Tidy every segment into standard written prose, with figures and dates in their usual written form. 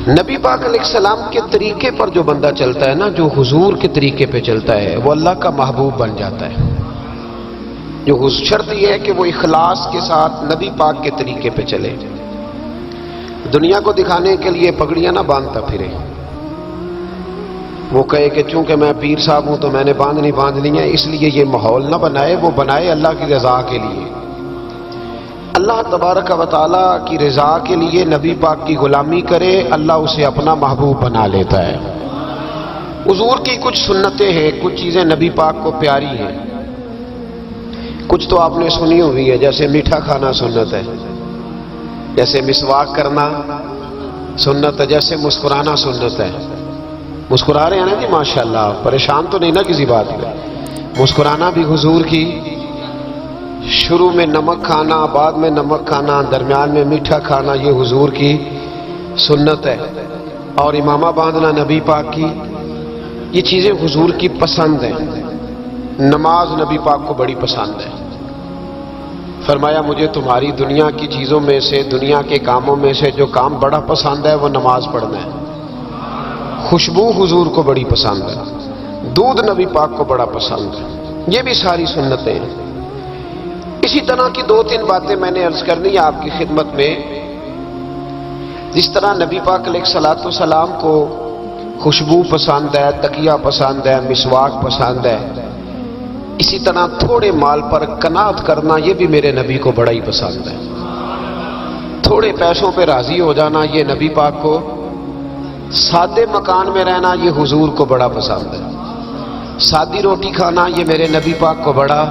نبی پاک علیہ السلام کے طریقے پر جو بندہ چلتا ہے نا، جو حضور کے طریقے پہ چلتا ہے، وہ اللہ کا محبوب بن جاتا ہے۔ جو شرط یہ ہے کہ وہ اخلاص کے ساتھ نبی پاک کے طریقے پہ چلے، دنیا کو دکھانے کے لیے پگڑیاں نہ باندھتا پھرے، وہ کہے کہ چونکہ میں پیر صاحب ہوں تو میں نے باندھنی ہیں، اس لیے یہ ماحول نہ بنائے، وہ بنائے اللہ کی رضا کے لیے۔ اللہ تبارک و تعالیٰ کی رضا کے لیے نبی پاک کی غلامی کرے، اللہ اسے اپنا محبوب بنا لیتا ہے۔ حضور کی کچھ سنتیں ہیں، کچھ چیزیں نبی پاک کو پیاری ہیں، کچھ تو آپ نے سنی ہوئی ہے، جیسے میٹھا کھانا سنت ہے، جیسے مسواک کرنا سنت ہے، جیسے مسکرانا سنت ہے۔ مسکرا رہے ہیں نا جی ماشاءاللہ، پریشان تو نہیں نا کسی بات میں؟ مسکرانا بھی حضور کی، شروع میں نمک کھانا، بعد میں نمک کھانا، درمیان میں میٹھا کھانا، یہ حضور کی سنت ہے۔ اور امامہ باندھنا نبی پاک کی، یہ چیزیں حضور کی پسند ہیں۔ نماز نبی پاک کو بڑی پسند ہے، فرمایا مجھے تمہاری دنیا کی چیزوں میں سے، دنیا کے کاموں میں سے جو کام بڑا پسند ہے وہ نماز پڑھنا ہے۔ خوشبو حضور کو بڑی پسند ہے، دودھ نبی پاک کو بڑا پسند ہے۔ یہ بھی ساری سنتیں ہیں۔ اسی طرح کی دو تین باتیں میں نے عرض کرنی ہے آپ کی خدمت میں۔ جس طرح نبی پاک علیہ الصلوۃ والسلام کو خوشبو پسند ہے، تکیہ پسند ہے، مسواک پسند ہے، اسی طرح تھوڑے مال پر قناعت کرنا یہ بھی میرے نبی کو بڑا ہی پسند ہے۔ تھوڑے پیسوں پہ راضی ہو جانا یہ نبی پاک کو، سادے مکان میں رہنا یہ حضور کو بڑا پسند ہے، سادی روٹی کھانا یہ میرے نبی پاک کو بڑا،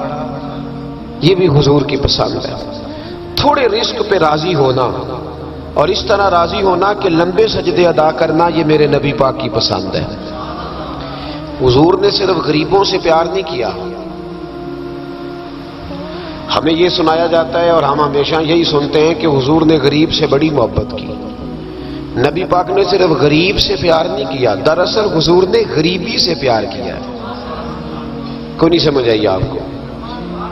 یہ بھی حضور کی پسند ہے۔ تھوڑے رزق پہ راضی ہونا اور اس طرح راضی ہونا کہ لمبے سجدے ادا کرنا یہ میرے نبی پاک کی پسند ہے۔ حضور نے صرف غریبوں سے پیار نہیں کیا، ہمیں یہ سنایا جاتا ہے اور ہم ہمیشہ یہی سنتے ہیں کہ حضور نے غریب سے بڑی محبت کی۔ نبی پاک نے صرف غریب سے پیار نہیں کیا، دراصل حضور نے غریبی سے پیار کیا ہے۔ کوئی نہیں سمجھ آئی آپ کو؟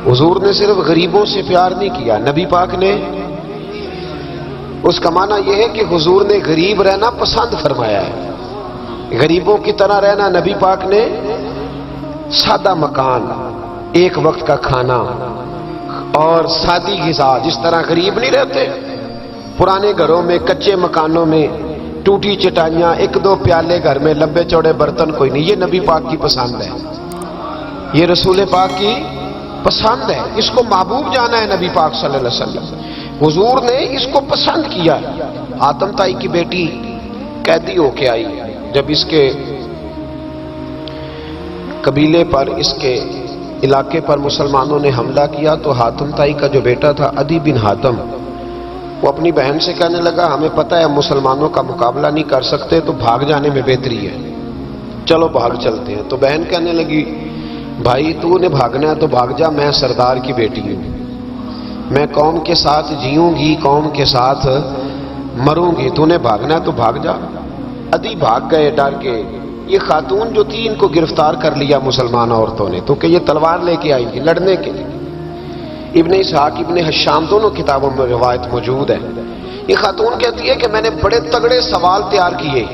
حضور نے صرف غریبوں سے پیار نہیں کیا، نبی پاک نے، اس کا معنی یہ ہے کہ حضور نے غریب رہنا پسند فرمایا ہے۔ غریبوں کی طرح رہنا نبی پاک نے، سادہ مکان، ایک وقت کا کھانا اور سادی غذا، جس طرح غریب نہیں رہتے پرانے گھروں میں، کچے مکانوں میں، ٹوٹی چٹائیاں، ایک دو پیالے گھر میں، لمبے چوڑے برتن کوئی نہیں، یہ نبی پاک کی پسند ہے، یہ رسول پاک کی پسند ہے۔ اس کو محبوب جانا ہے نبی پاک صلی اللہ علیہ وسلم، حضور نے اس کو پسند کیا۔ آتم تائی کی بیٹی قیدی ہو کے آئی، جب اس کے قبیلے پر، اس کے علاقے پر مسلمانوں نے حملہ کیا تو حاتم تائی کا جو بیٹا تھا عدی بن حاتم، وہ اپنی بہن سے کہنے لگا ہمیں پتہ ہے ہم مسلمانوں کا مقابلہ نہیں کر سکتے تو بھاگ جانے میں بہتری ہے، چلو بھاگ چلتے ہیں۔ تو بہن کہنے لگی بھائی تو نے بھاگنا ہے تو بھاگ جا، میں سردار کی بیٹی ہوں، میں قوم کے ساتھ جیوں گی، قوم کے ساتھ مروں گی، تو نے بھاگنا ہے تو بھاگ جا۔ عدی بھاگ گئے ڈر کے۔ یہ خاتون جو تھی ان کو گرفتار کر لیا مسلمان عورتوں نے، تو کہ یہ تلوار لے کے آئی تھی لڑنے کے لیے۔ ابن اسحاق ابن حشام دونوں کتابوں میں روایت موجود ہے۔ یہ خاتون کہتی ہے کہ میں نے بڑے تگڑے سوال تیار کیے،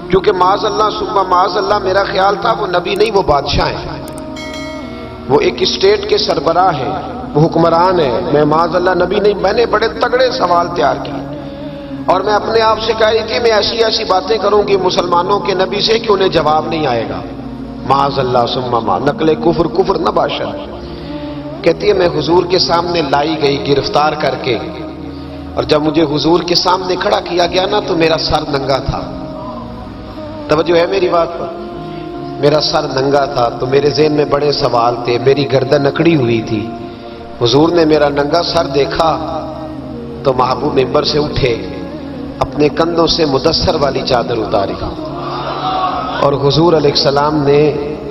کیونکہ معاذ اللہ ثم معاذ اللہ میرا خیال تھا وہ نبی نہیں، وہ بادشاہ ہیں، وہ ایک اسٹیٹ کے سربراہ ہیں، وہ حکمران ہیں، میں معاذ اللہ نبی نہیں۔ میں نے بڑے تگڑے سوال تیار کیے اور میں اپنے آپ سے کہہ رہی تھی میں ایسی ایسی باتیں کروں گی مسلمانوں کے نبی سے کہ انہیں جواب نہیں آئے گا، معاذ اللہ ثم معاذ، نقل کفر، کفر نہ باشد۔ کہتی ہے میں حضور کے سامنے لائی گئی گرفتار کر کے، اور جب مجھے حضور کے سامنے کھڑا کیا گیا نا تو میرا سر ننگا تھا۔ توجہ ہے میری بات پر؟ میرا سر ننگا تھا تو میرے ذہن میں بڑے سوال تھے، میری گردن اکڑی ہوئی تھی۔ حضور نے میرا ننگا سر دیکھا تو محبوب ممبر سے اٹھے، اپنے کندھوں سے مدثر والی چادر اتاری اور حضور علیہ السلام نے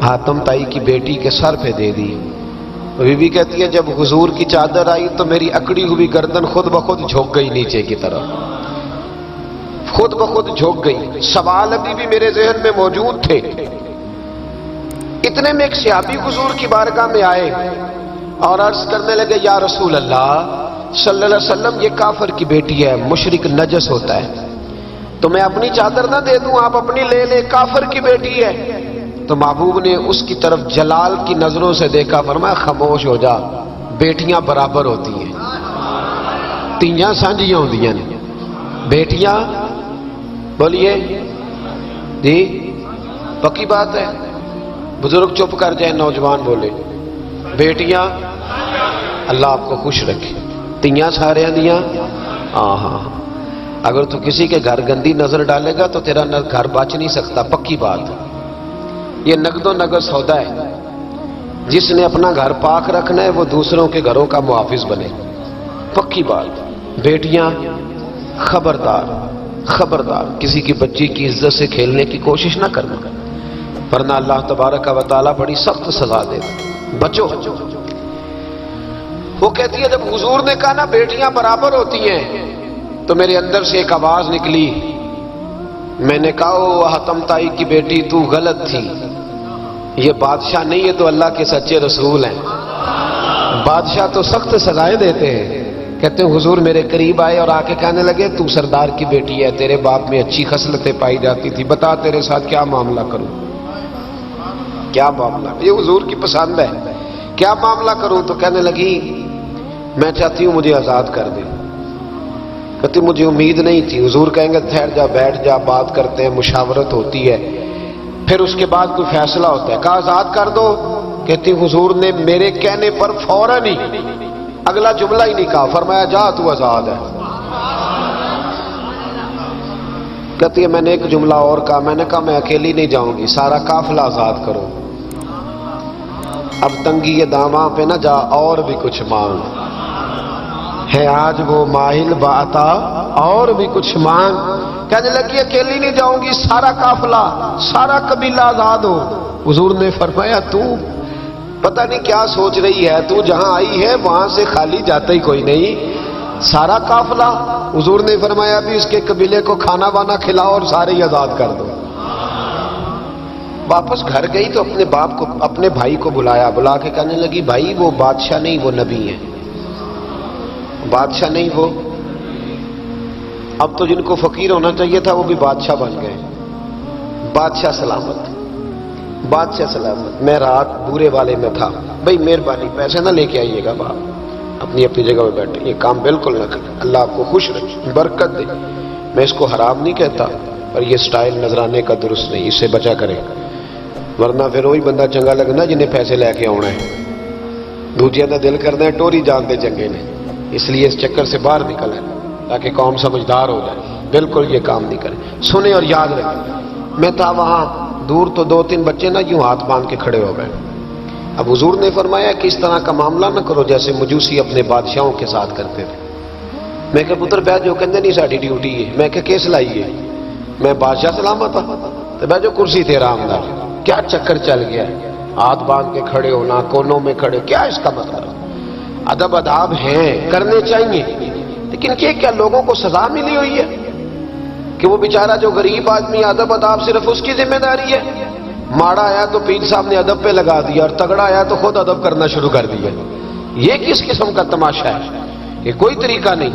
حاتم تائی کی بیٹی کے سر پہ دے دی۔ بی بی کہتی ہے جب حضور کی چادر آئی تو میری اکڑی ہوئی گردن خود بخود جھک گئی نیچے کی طرف، خود بخود جھک گئی۔ سوال ابھی بھی میرے ذہن میں موجود تھے۔ اتنے میں ایک صحابی حضور کی بارگاہ میں آئے اور عرض کرنے لگے یا رسول اللہ صلی اللہ علیہ وسلم یہ کافر کی بیٹی ہے، مشرک نجس ہوتا ہے، تو میں اپنی چادر نہ دے دوں، آپ اپنی لے لے، کافر کی بیٹی ہے۔ تو محبوب نے اس کی طرف جلال کی نظروں سے دیکھا، فرمایا خاموش ہو جا، بیٹیاں برابر ہوتی ہیں، تیاں سانجیاں ہوندیاں نے، بیٹیاں بولیے جی پکی بات ہے۔ بزرگ چپ کر جائیں، نوجوان بولے بیٹیاں، اللہ آپ کو خوش رکھے، تیاں سارے دیاں، ہاں ہاں، اگر تو کسی کے گھر گندی نظر ڈالے گا تو تیرا گھر بچ نہیں سکتا، پکی بات ہے۔ یہ نقد و نقد سودا ہے، جس نے اپنا گھر پاک رکھنا ہے وہ دوسروں کے گھروں کا محافظ بنے، پکی بات۔ بیٹیاں خبردار خبردار، کسی کی بچی کی عزت سے کھیلنے کی کوشش نہ کرنا، ورنہ اللہ تبارک و تعالیٰ بڑی سخت سزا دے گا، بچو۔ وہ کہتی ہے جب حضور نے کہا نا بیٹیاں برابر ہوتی ہیں تو میرے اندر سے ایک آواز نکلی، میں نے کہا او حاتم تائی کی بیٹی تو غلط تھی، یہ بادشاہ نہیں ہے تو اللہ کے سچے رسول ہیں، بادشاہ تو سخت سزائیں دیتے ہیں۔ کہتے ہیں حضور میرے قریب آئے اور آ کے کہنے لگے تو سردار کی بیٹی ہے، تیرے باپ میں اچھی خصلتیں پائی جاتی تھی، بتا تیرے ساتھ کیا معاملہ کروں، کیا معاملہ، یہ حضور کی پسند ہے، کیا معاملہ کروں؟ تو کہنے لگی میں چاہتی ہوں مجھے آزاد کر دے۔ کہتی مجھے امید نہیں تھی، حضور کہیں گے ٹھہر جا، بیٹھ جا، بات کرتے ہیں، مشاورت ہوتی ہے، پھر اس کے بعد کوئی فیصلہ ہوتا ہے۔ کہا آزاد کر دو، کہتی حضور نے میرے کہنے پر فوراً ہی اگلا جملہ ہی نہیں کہا، فرمایا جا تو آزاد ہے۔ کہتی ہے میں نے ایک جملہ اور کہا، میں نے کہا میں اکیلی نہیں جاؤں گی، سارا قافلہ آزاد کرو، اب تنگی داماں پہ نہ جا، اور بھی کچھ مانگ ہے آج وہ ماہل باتا، اور بھی کچھ مانگ۔ کہنے لگی اکیلی نہیں جاؤں گی، سارا قافلہ سارا قبیلہ آزاد ہو۔ حضور نے فرمایا تو پتہ نہیں کیا سوچ رہی ہے، تو جہاں آئی ہے وہاں سے خالی جاتا ہی کوئی نہیں، سارا قافلہ۔ حضور نے فرمایا بھی اس کے قبیلے کو کھانا وانا کھلاؤ اور سارے ہی آزاد کر دو۔ واپس گھر گئی تو اپنے باپ کو، اپنے بھائی کو بلایا، بلا کے کہنے لگی بھائی وہ بادشاہ نہیں وہ نبی ہیں، بادشاہ نہیں وہ، اب تو جن کو فقیر ہونا چاہیے تھا وہ بھی بادشاہ بن گئے۔ بادشاہ سلامت، بادشاہ سلامت۔ میں رات بورے والے میں تھا، بھائی مہربانی پیسے نہ لے کے آئیے گا، باپ اپنی اپنی جگہ پہ بیٹھے، یہ کام بالکل نہ کریں، اللہ آپ کو خوش رکھے، برکت دے۔ میں اس کو حرام نہیں کہتا، پر یہ سٹائل نذرانے کا درست نہیں، اس سے بچا کریں، ورنہ پھر وہی بندہ چنگا لگنا جنہیں پیسے لے کے آنا ہے، دوجیاں دا دل کرنا ہے ٹوری جانتے چنگے نے، اس لیے اس چکر سے باہر نکل ہے تاکہ قوم سمجھدار ہو جائے، بالکل یہ کام نہیں کریں، سنیں اور یاد رکھیں۔ میں تھا وہاں دور تو دو تین بچے نا یوں ہاتھ باندھ کے کھڑے ہو گئے۔ اب حضور نے فرمایا کہ اس طرح کا معاملہ نہ کرو جیسے مجوسی اپنے بادشاہوں کے ساتھ کرتے تھے۔ میں کہ پتر بیٹھ جو، کہندے نہیں ساڈی ڈیوٹی ہے۔ میں کہ کیس لائیے، میں بادشاہ سلامت ہوں، تو بیٹھ جو کرسی تیرا آمدار، کیا چکر چل گیا ہے، ہاتھ باندھ کے کھڑے ہونا، کونوں میں کھڑے، کیا اس کا مطلب؟ ادب آداب ہیں، کرنے چاہیے، لیکن کیا لوگوں کو سزا ملی ہوئی ہے کہ وہ بیچارہ جو غریب آدمی ادب آداب صرف اس کی ذمہ داری ہے؟ ماڑا آیا تو پیر صاحب نے ادب پہ لگا دیا اور تگڑا آیا تو خود ادب کرنا شروع کر دیا۔ یہ کس قسم کا تماشا ہے؟ یہ کوئی طریقہ نہیں۔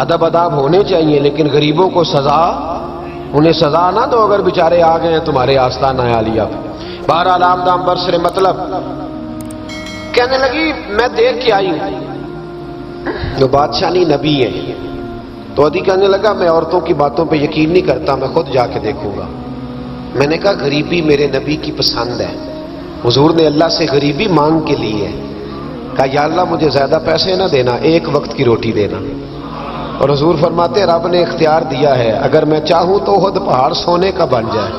ادب آداب ہونے چاہیے، لیکن غریبوں کو سزا، انہیں سزا نہ دو اگر بیچارے آ گئے ہیں تمہارے آستانہ عالیہ۔ بہرحال آمدام برسر مطلب کہنے لگی میں دیکھ کے آئی ہوں، جو بادشاہ نہیں نبی ہے۔ تو ادھی کہنے لگا میں عورتوں کی باتوں پہ یقین نہیں کرتا، میں خود جا کے دیکھوں گا۔ میں نے کہا غریبی میرے نبی کی پسند ہے، حضور نے اللہ سے غریبی مانگ کے لی ہے، کہا یا اللہ مجھے زیادہ پیسے نہ دینا، ایک وقت کی روٹی دینا۔ اور حضور فرماتے رب نے اختیار دیا ہے، اگر میں چاہوں تو خود پہاڑ سونے کا بن جائے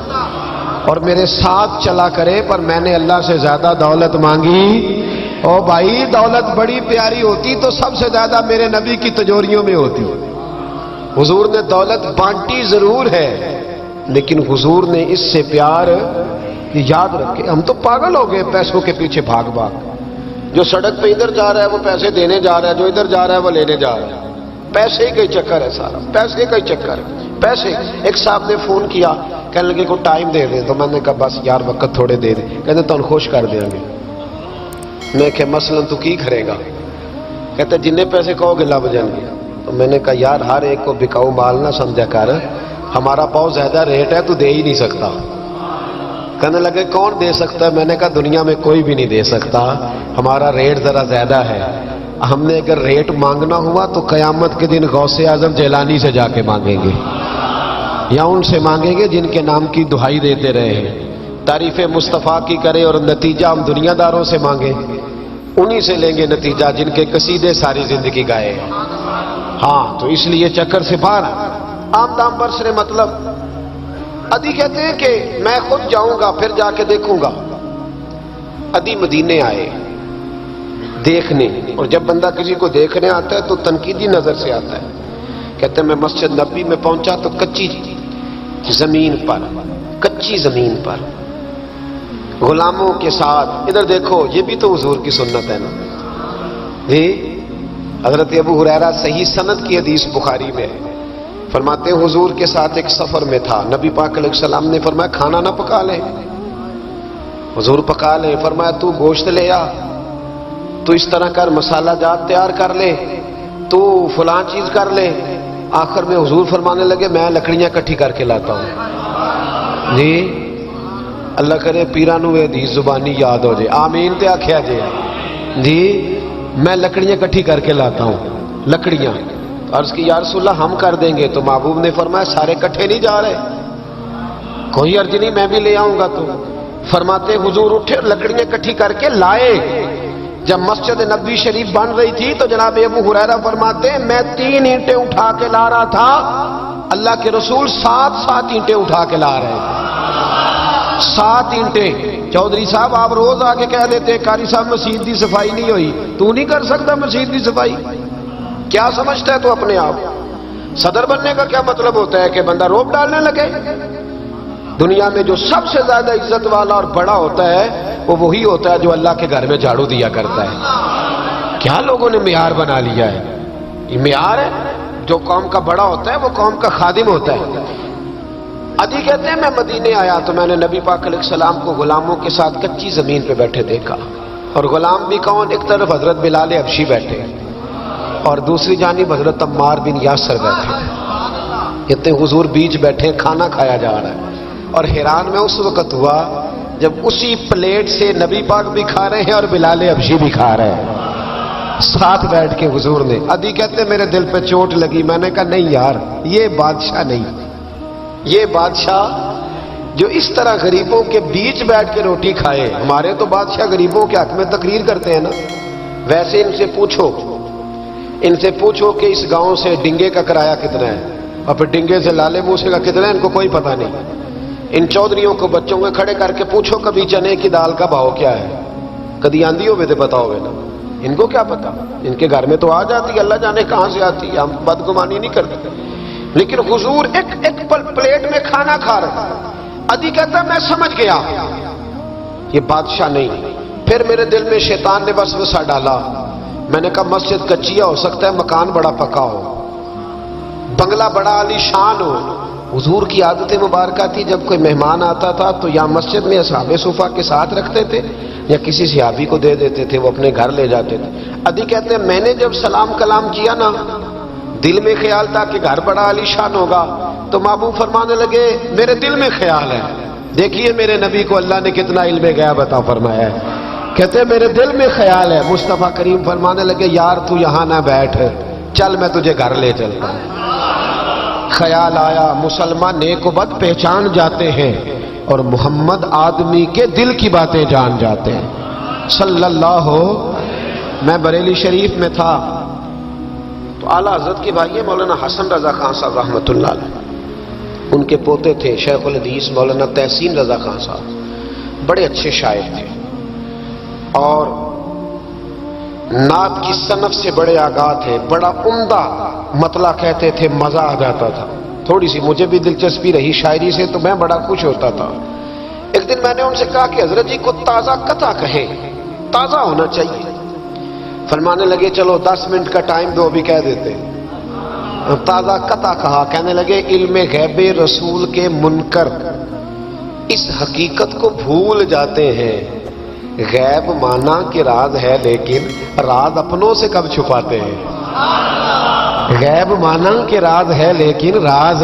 اور میرے ساتھ چلا کرے، پر میں نے اللہ سے زیادہ دولت مانگی۔ او بھائی دولت بڑی پیاری ہوتی تو سب سے زیادہ میرے نبی کی تجوریوں میں ہوتی۔ حضور نے دولت بانٹی ضرور ہے، لیکن حضور نے اس سے پیار کہ یاد رکھے، ہم تو پاگل ہو گئے پیسوں کے پیچھے بھاگ بھاگ، جو سڑک پہ ادھر جا رہا ہے وہ پیسے دینے جا رہا ہے، جو ادھر جا رہا ہے وہ لینے جا رہا ہے، پیسے کا ہی چکر ہے سارا، پیسے کا ہی چکر ہے، پیسے۔ ایک صاحب نے فون کیا، کہنے لگے کو ٹائم دے دیں، تو میں نے کہا بس یار وقت تھوڑے دے دیں، کہتے تو خوش کر دیں گے۔ میں کہ مثلا تو کی کرے گا؟ کہتے جنہیں پیسے کہو گے لب جائیں گے۔ تو میں نے کہا یار ہر ایک کو بکاؤ مال نہ سمجھا کر، ہمارا بہت زیادہ ریٹ ہے، تو دے ہی نہیں سکتا۔ کہنے لگے کون دے سکتا ہے؟ میں نے کہا دنیا میں کوئی بھی نہیں دے سکتا، ہمارا ریٹ ذرا زیادہ ہے۔ ہم نے اگر ریٹ مانگنا ہوا تو قیامت کے دن غوث اعظم جیلانی سے جا کے مانگیں گے، یا ان سے مانگیں گے جن کے نام کی دہائی دیتے رہے ہیں، تعریف مصطفیٰ کی کرے اور نتیجہ ہم دنیا داروں سے مانگیں، انہی سے لیں گے نتیجہ جن کے قصیدے ساری زندگی گائے ہیں۔ ہاں تو اس لیے چکر سے باہر عام دام برسرے مطلب ادی کہتے ہیں کہ میں خود جاؤں گا پھر جا کے دیکھوں گا۔ ادی مدینے آئے دیکھنے، اور جب بندہ کسی کو دیکھنے آتا ہے تو تنقیدی نظر سے آتا ہے۔ کہتے ہیں میں مسجد نبی میں پہنچا تو کچی زمین پر غلاموں کے ساتھ، ادھر دیکھو یہ بھی تو حضور کی سنت ہے نا جی۔ حضرت ابو ہریرہ صحیح سند کی حدیث بخاری میں ہے، فرماتے ہیں حضور کے ساتھ ایک سفر میں تھا، نبی پاک علیہ السلام نے فرمایا کھانا نہ پکا لے، حضور پکا لے، فرمایا تو گوشت لے آ، تو اس طرح کر، مسالہ جات تیار کر لے، تو فلاں چیز کر لے۔ آخر میں حضور فرمانے لگے میں لکڑیاں کٹھی کر کے لاتا ہوں جی۔ اللہ کرے پیرانو حدیث زبانی یاد ہو جائے، آمین تے آکھیا جی۔ میں لکڑیاں کٹھی کر کے لاتا ہوں، لکڑیاں۔ عرض کی یا رسول اللہ ہم کر دیں گے، تو محبوب نے فرمایا سارے کٹھے نہیں جا رہے، کوئی عرض نہیں میں بھی لے آؤں گا۔ تو فرماتے حضور اٹھے لکڑیاں کٹھی کر کے لائے۔ جب مسجد نبی شریف بن رہی تھی تو جناب ابو ہریرہ فرماتے ہیں میں 3 اینٹیں اٹھا کے لا رہا تھا، اللہ کے رسول 7 اینٹیں اٹھا کے لا رہے ہیں، 7 اینٹیں۔ چودھری صاحب آپ روز آ کے کہہ دیتے قاری صاحب مسجد کی صفائی نہیں ہوئی، تو نہیں کر سکتا مسجد کی صفائی؟ کیا سمجھتا ہے تو اپنے آپ؟ صدر بننے کا کیا مطلب ہوتا ہے کہ بندہ روب ڈالنے لگے؟ دنیا میں جو سب سے زیادہ عزت والا اور بڑا ہوتا ہے وہ وہی ہوتا ہے جو اللہ کے گھر میں جھاڑو دیا کرتا ہے۔ کیا لوگوں نے معیار بنا لیا ہے؟ یہ معیار ہے، جو قوم کا بڑا ہوتا ہے وہ قوم کا خادم ہوتا ہے۔ ادی کہتے ہیں میں مدینے آیا تو میں نے نبی پاک علیہ السلام کو غلاموں کے ساتھ کچی زمین پہ بیٹھے دیکھا، اور غلام بھی کون؟ ایک طرف حضرت بلال حبشی بیٹھے اور دوسری جانب حضرت عمار بن یاسر بیٹھے۔ کہتے ہیں حضور بیچ بیٹھے، کھانا کھایا جا رہا ہے، اور حیران میں اس وقت ہوا جب اسی پلیٹ سے نبی پاک بھی کھا رہے ہیں اور بلال حبشی بھی کھا رہے ہیں ساتھ بیٹھ کے حضور نے۔ ادی کہتے ہیں میرے دل پہ چوٹ لگی، میں نے کہا نہیں یار یہ بادشاہ نہیں، یہ بادشاہ جو اس طرح غریبوں کے بیچ بیٹھ کے روٹی کھائے۔ ہمارے تو بادشاہ غریبوں کے حق میں تقریر کرتے ہیں نا، ویسے ان سے پوچھو کہ اس گاؤں سے ڈنگے کا کرایہ کتنا ہے، اور پھر ڈنگے سے لالے موسے کا کتنا ہے، ان کو کوئی پتہ نہیں۔ ان چودھریوں کو بچوں میں کھڑے کر کے پوچھو کبھی چنے کی دال کا بھاؤ کیا ہے، کدی آندھی ہوئے تو پتا ہوئے نا، ان کو کیا پتا؟ ان کے گھر میں تو آ جاتی، اللہ جانے کہاں سے آتی ہے، ہم بدگمانی نہیں کرتے۔ لیکن حضور ایک پلیٹ میں کھانا کھا رہے۔ ادی کہتا میں سمجھ گیا یہ بادشاہ نہیں۔ پھر میرے دل میں شیطان نے وسوسہ ڈالا، میں نے کہا مسجد کچی ہو سکتا ہے مکان بڑا پکا ہو، بنگلہ بڑا عالی شان ہو۔ حضور کی عادت مبارکہ تھی جب کوئی مہمان آتا تھا تو یا مسجد میں اصحاب صفہ کے ساتھ رکھتے تھے یا کسی صحابی کو دے دیتے تھے، وہ اپنے گھر لے جاتے تھے۔ ادی کہتے ہیں میں نے جب سلام کلام کیا نا، دل میں خیال تھا کہ گھر بڑا عالی شان ہوگا، تو محبوب فرمانے لگے میرے دل میں خیال ہے، دیکھیے میرے نبی کو اللہ نے کتنا علم غیب عطا فرمایا ہے۔ کہتے ہیں میرے دل میں خیال ہے، مصطفیٰ کریم فرمانے لگے یار تو یہاں نہ بیٹھ، چل میں تجھے گھر لے چلتا ہوں۔ خیال آیا مسلمان نیک و بد پہچان جاتے ہیں، اور محمد آدمی کے دل کی باتیں جان جاتے ہیں صلی اللہ۔ میں بریلی شریف میں تھا تو اعلیٰ حضرت کے بھائی مولانا حسن رضا خان صاحب رحمۃ اللہ علیہ، ان کے پوتے تھے شیخ الحدیث مولانا تحسین رضا خان صاحب، بڑے اچھے شاعر تھے اور نعت کی صنف سے بڑے آگاہ تھے، بڑا عمدہ مطلع کہتے تھے، مزہ آ جاتا تھا۔ تھوڑی سی مجھے بھی دلچسپی رہی شاعری سے تو میں بڑا خوش ہوتا تھا۔ ایک دن میں نے ان سے کہا کہ حضرت جی کو تازہ قطع کہیں، تازہ ہونا چاہیے۔ فرمانے لگے چلو 10 منٹ کا ٹائم دو، بھی کہہ دیتے۔ تازہ قطع کہا، کہنے لگے علم غیب رسول کے منکر اس حقیقت کو بھول جاتے ہیں، غیب مانا کہ راز ہے لیکن راز اپنوں سے کب چھپاتے ہیں۔ غیب مانا کہ راز ہے لیکن راز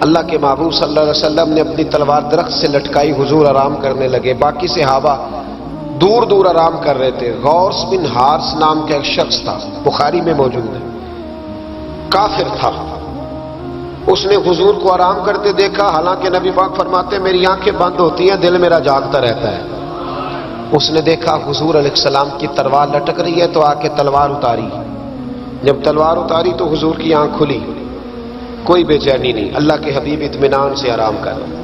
اللہ کے محبوب صلی اللہ علیہ وسلم نے اپنی تلوار درخت سے لٹکائی، حضور آرام کرنے لگے، باقی صحابہ دور دور آرام کر رہے تھے۔ غوث بن حارث نام کا ایک شخص تھا، بخاری میں موجود ہے، کافر تھا، اس نے حضور کو آرام کرتے دیکھا، حالانکہ نبی پاک فرماتے ہیں میری آنکھیں بند ہوتی ہیں، دل میرا جاگتا رہتا ہے۔ اس نے دیکھا حضور علیہ السلام کی تلوار لٹک رہی ہے تو آ کے تلوار اتاری، جب تلوار اتاری تو حضور کی آنکھ کھلی، کوئی بے چینی نہیں، اللہ کے حبیب اطمینان سے آرام کر رہے۔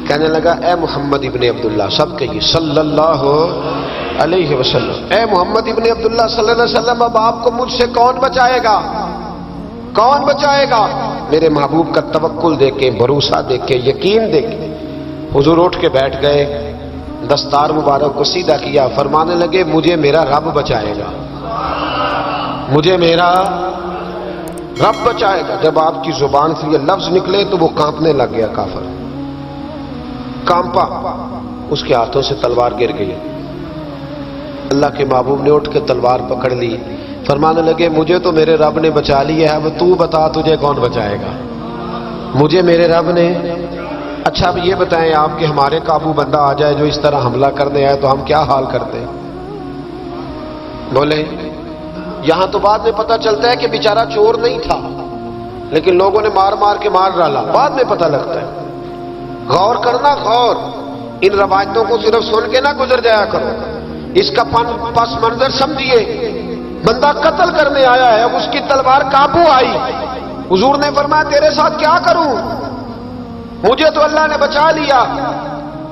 کہنے لگا اے محمد ابن عبداللہ، سب کہیے صلی اللہ علیہ وسلم، اے محمد ابن عبداللہ صلی اللہ علیہ وسلم، اب آپ کو مجھ سے کون بچائے گا؟ کون بچائے گا؟ میرے محبوب کا توکل دیکھ کے، بھروسہ دیکھ کے، یقین دیکھ کے حضور اٹھ کے بیٹھ گئے، دستار مبارک کو سیدھا کیا، فرمانے لگے مجھے میرا رب بچائے گا، مجھے میرا رب بچائے گا۔ جب آپ کی زبان سے یہ لفظ نکلے تو وہ کانپنے لگ گیا، کافر کانپا، اس کے ہاتھوں سے تلوار گر گئی۔ اللہ کے محبوب نے اٹھ کے تلوار پکڑ لی، فرمانے لگے مجھے تو میرے رب نے بچا لیا ہے، اب تو بتا تجھے کون بچائے گا؟ مجھے میرے رب نے۔ اچھا اب یہ بتائیں آپ کہ ہمارے قابو بندہ آ جائے جو اس طرح حملہ کرنے آئے تو ہم کیا حال کرتے؟ بولے یہاں تو بعد میں پتہ چلتا ہے کہ بیچارہ چور نہیں تھا، لیکن لوگوں نے مار مار کے مار ڈالا، بعد میں پتہ لگتا ہے۔ غور کرنا، غور، ان روایتوں کو صرف سن کے نہ گزر جایا کرو، اس کا پس منظر سمجھیے۔ بندہ قتل کرنے آیا ہے، اب اس کی تلوار قابو آئی، حضور نے فرمایا تیرے ساتھ کیا کروں؟ مجھے تو اللہ نے بچا لیا۔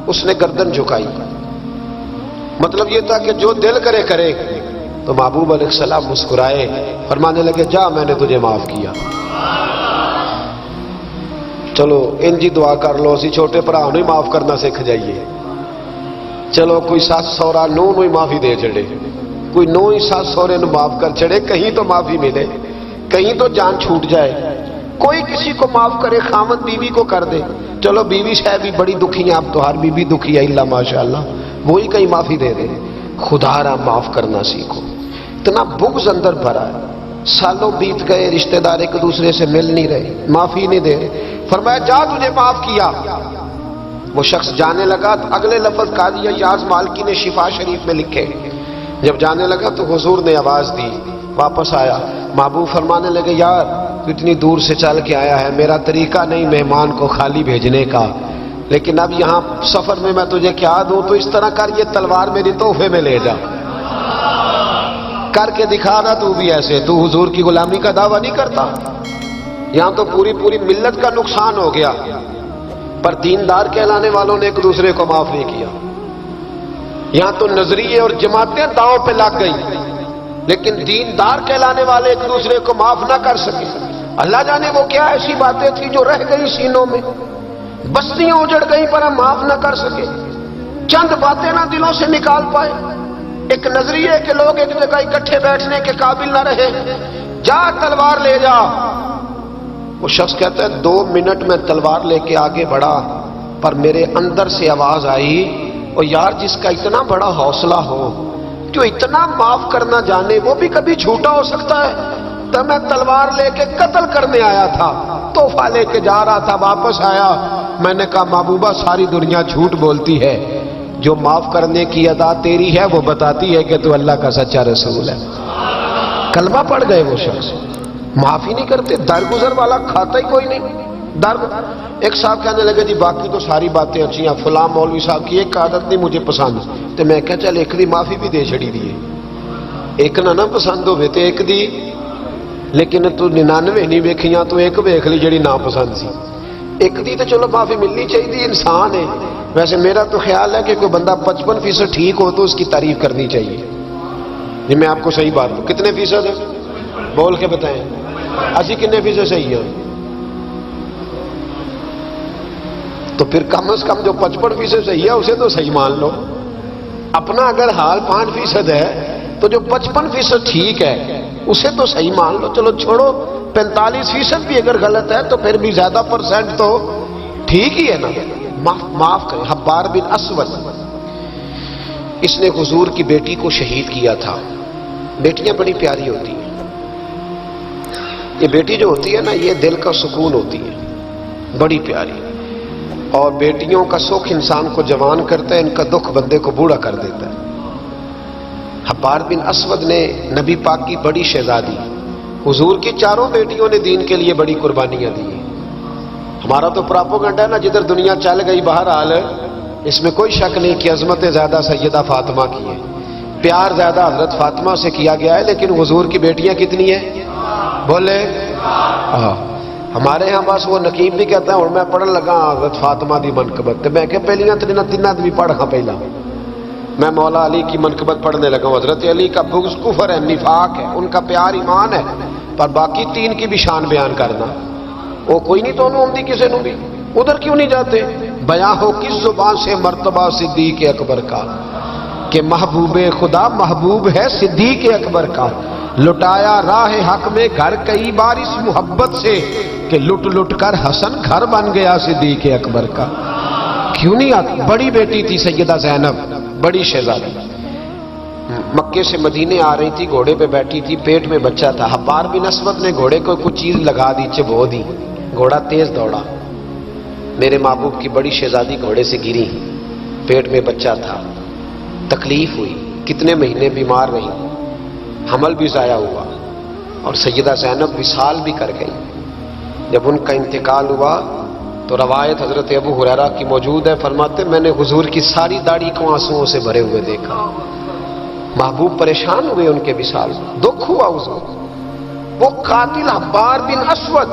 اس نے گردن جھکائی، مطلب یہ تھا کہ جو دل کرے کرے۔ تو محبوب علیہ السلام مسکرائے، فرمانے لگے جا میں نے تجھے معاف کیا، چلو انجی دعا کر لو، اسی چھوٹے بھرا نوں ہی معاف کرنا سکھ جائیے۔ چلو کوئی ساس سورا نو ہی معافی دے چڑے، کوئی نو ہی ساس سورے نو معاف کر چڑے، کہیں تو معافی ملے، کہیں تو جان چھوٹ جائے۔ کوئی کسی کو معاف کرے، خامد بیوی کو کر دے، چلو بیوی شاید بھی بڑی دکھی ہیں، اب تو ہر بیوی دکھی ہے اللہ ماشاءاللہ، وہی کہیں معافی دے دے۔ خدا را معاف کرنا سیکھو۔ اتنا بغض اندر بھرا ہے، سالوں بیت گئے، رشتہ دار ایک دوسرے سے مل نہیں رہے، معافی نہیں دے رہے۔ فرمایا جا تجھے معاف کیا۔ وہ شخص جانے لگا، اگلے لفظ قاضی ایاز مالکی نے شفا شریف میں لکھے، جب جانے لگا تو حضور نے آواز دی، واپس آیا، محبوب فرمانے لگے یار تو اتنی دور سے چل کے آیا ہے، میرا طریقہ نہیں مہمان کو خالی بھیجنے کا، لیکن اب یہاں سفر میں تجھے کیا دوں، تو اس طرح کر، یہ تلوار میری تحفے میں لے جا، کر کے دکھا نا تو بھی ایسے، تو حضور کی غلامی کا دعویٰ نہیں کرتا۔ یہاں تو پوری ملت کا نقصان ہو گیا، پر دیندار کہلانے والوں نے ایک دوسرے کو معاف نہیں کیا۔ یہاں تو نظریے اور جماعتیں داؤں پہ لگ گئی، لیکن دیندار کہلانے والے ایک دوسرے کو معاف نہ کر سکے۔ اللہ جانے وہ کیا ایسی باتیں تھیں جو رہ گئی سینوں میں، بستیاں اجڑ گئی پر ہم معاف نہ کر سکے، چند باتیں نہ دلوں سے نکال پائے، ایک نظریے کہ لوگ ایک جگہ اکٹھے بیٹھنے کے قابل نہ رہے، جا تلوار لے جا۔ وہ شخص کہتا ہے 2 منٹ میں تلوار لے کے آگے بڑھا، پر میرے اندر سے آواز آئی، اور یار جس کا اتنا بڑا حوصلہ ہو، جو اتنا معاف کرنا جانے، وہ بھی کبھی جھوٹا ہو سکتا ہے؟ تو میں تلوار لے کے قتل کرنے آیا تھا، تحفہ لے کے جا رہا تھا، واپس آیا، میں نے کہا محبوبہ ساری دنیا جھوٹ بولتی ہے، جو معاف کرنے کی ادا تیری ہے وہ بتاتی ہے کہ تو اللہ کا سچا رسول ہے۔ کلمہ پڑھ گئے وہ شخص، معافی نہیں کرتے، درگزر والا کھاتا ہی کوئی نہیں۔ ایک صاحب کہنے لگے جی باقی تو ساری باتیں اچھی ہیں، فلاں مولوی صاحب کی ایک عادت نہیں مجھے پسند، تو میں کہا چل ایک دی معافی بھی دے چھڑی دیے، ایک نہ پسند ہوئے تو ایک دی، لیکن تو 99 نہیں ویکھیاں، تو ایک ویکھ لی جڑی نا پسند سی، ایک دی تو چلو معافی ملنی چاہیے، انسان ہے۔ ویسے میرا تو خیال ہے کہ کوئی بندہ 55% ٹھیک ہو تو اس کی تعریف کرنی چاہیے۔ جی میں آپ کو صحیح بات ہوں، کتنے فیصد ہے بول کے بتائیں، اسی کتنے فیصد صحیح ہے؟ تو پھر کم از کم جو 55% صحیح ہے اسے تو صحیح مان لو، اپنا اگر حال 5% ہے تو جو 55% ٹھیک ہے اسے تو صحیح مان لو، چلو چھوڑو 45% بھی اگر غلط ہے تو پھر بھی زیادہ % تو ٹھیک ہی ہے نا، معاف کریں۔ حبار بن اسود، اس نے حضور کی بیٹی کو شہید کیا تھا۔ بیٹیاں بڑی پیاری ہوتی ہیں، یہ بیٹی جو ہوتی ہے نا یہ دل کا سکون ہوتی ہے، بڑی پیاری. اور بیٹیوں کا سکھ انسان کو جوان کرتا ہے، ان کا دکھ بندے کو بوڑھا کر دیتا ہے. حبار بن اسود نے نبی پاک کی بڑی شہزادی، حضور کی چاروں بیٹیوں نے دین کے لیے بڑی قربانیاں دی. ہمارا تو پراپوگنڈا ہے نا، جدھر دنیا چل گئی بہرحال اس میں کوئی شک نہیں کہ عظمت زیادہ سیدہ فاطمہ کی ہے، پیار زیادہ حضرت فاطمہ سے کیا گیا ہے. لیکن حضور کی بیٹیاں کتنی ہیں؟ بولے. ہمارے ہاں بس وہ نقیب بھی کہتا ہے اور میں پڑھن لگا حضرت فاطمہ دی منقبت، تو میں کہ پہلیاں تیناں بھی پڑھ ہاں پہلا. میں مولا علی کی منقبت پڑھنے لگا ہوں. حضرت علی کا بغض کفر ہے، نفاق ہے، ان کا پیار ایمان ہے، پر باقی تین کی بھی شان بیان کرنا وہ کوئی نہیں تو انہوں کسی نو بھی. ادھر کیوں نہیں جاتے؟ بیاں ہو کس زبان سے مرتبہ صدیق اکبر کا کہ محبوب خدا محبوب ہے صدیق اکبر کا. لٹایا راہ حق میں گھر کئی بار اس محبت سے کہ لٹ لٹ کر حسن گھر بن گیا صدیق اکبر کا. کیوں نہیں آتی؟ بڑی بیٹی تھی سیدہ زینب، بڑی شہزادی، مکے سے مدینے آ رہی تھی، گھوڑے پہ بیٹھی تھی، پیٹ میں بچہ تھا. حبار بن اسود نے گھوڑے کو کچھ چیز لگا دی، چبو دی، گھوڑا تیز دوڑا. میرے محبوب کی بڑی شہزادی گھوڑے سے گری، پیٹ میں بچہ تھا، تکلیف ہوئی، کتنے مہینے بیمار رہی، حمل بھی ضائع ہوا، اور سیدہ زینب وصال بھی کر گئی. جب ان کا انتقال ہوا تو روایت حضرت ابو ہریرہ کی موجود ہے، فرماتے میں نے حضور کی ساری داڑھی کو آنسوؤں سے بھرے ہوئے دیکھا. محبوب پریشان ہوئے ان کے وصال، دکھ ہوا حضور. وہ قاتل حبار بن اسود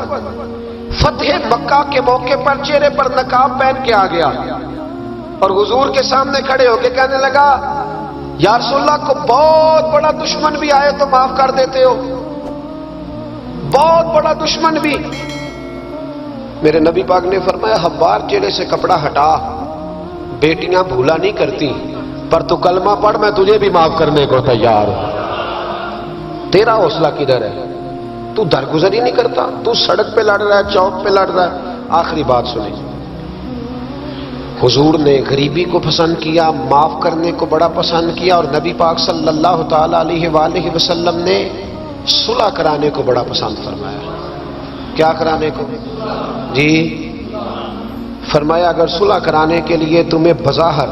فتح مکہ کے موقع پر چہرے پر نقاب پہن کے آ گیا اور حضور کے سامنے کھڑے ہو کے کہنے لگا یا رسول اللہ کو بہت بڑا دشمن بھی آئے تو معاف کر دیتے ہو، بہت بڑا دشمن بھی. میرے نبی پاک نے فرمایا حبار چہرے سے کپڑا ہٹا، بیٹیاں بھولا نہیں کرتی، پر تو کلمہ پڑھ میں تجھے بھی معاف کرنے کو تیار ہوں. تیرا حوصلہ کدھر ہے؟ تو درگزر ہی نہیں کرتا، تو سڑک پہ لڑ رہا ہے، چوک پہ لڑ رہا ہے. آخری بات سنیں، حضور نے غریبی کو پسند کیا، معاف کرنے کو بڑا پسند کیا، اور نبی پاک صلی اللہ تعالی علیہ وآلہ وسلم نے صلح کرانے کو بڑا پسند فرمایا. کیا کرانے کو؟ جی فرمایا اگر صلح کرانے کے لیے تمہیں بظاہر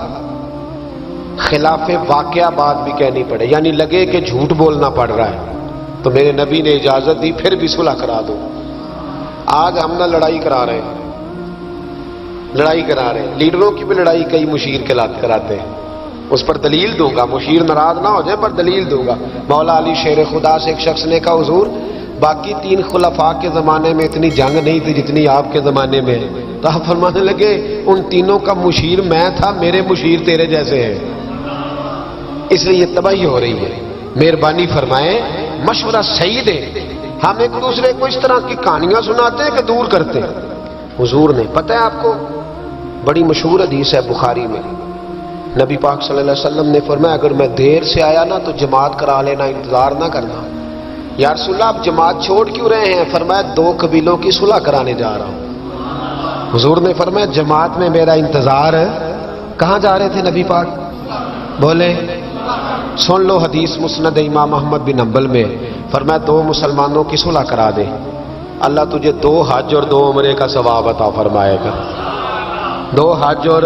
خلاف واقعہ بات بھی کہنی پڑے، یعنی لگے کہ جھوٹ بولنا پڑ رہا ہے، تو میرے نبی نے اجازت دی پھر بھی صلح کرا دو. آج ہم نہ لڑائی کرا رہے ہیں، لڑائی کرا رہے ہیں، لیڈروں کی بھی لڑائی کئی مشیر کے کراتے ہیں. اس پر دلیل دوں گا، مشیر ناراض نہ ہو جائے، پر دلیل دوں گا. مولا علی شیر خدا سے ایک شخص نے کہا حضور باقی تین خلفاء کے زمانے میں اتنی جنگ نہیں تھی جتنی آپ کے زمانے میں. تو آپ فرمانے لگے ان تینوں کا مشیر میں تھا، میرے مشیر تیرے جیسے ہیں، اس لیے یہ تباہی ہو رہی ہے. مہربانی فرمائیں، مشورہ صحیح دے. ہم ایک دوسرے کو اس طرح کی کہانیاں سناتے ہیں کہ دور کرتے ہیں. حضور نے پتہ ہے آپ کو، بڑی مشہور حدیث ہے بخاری میں، نبی پاک صلی اللہ علیہ وسلم نے فرمایا اگر میں دیر سے آیا نا تو جماعت کرا لینا، انتظار نہ کرنا. یا رسول اللہ آپ جماعت چھوڑ کیوں رہے ہیں؟ فرمایا 2 قبیلوں کی صلح کرانے جا رہا ہوں. حضور نے فرمایا جماعت میں میرا انتظار ہے. کہاں جا رہے تھے نبی پاک؟ بولے. سن لو حدیث مسند امام احمد بن حنبل میں، فرمایا 2 مسلمانوں کی صلح کرا دے، اللہ تجھے 2 حج اور 2 عمرے کا ثواب عطا فرمائے گا. 2 حج اور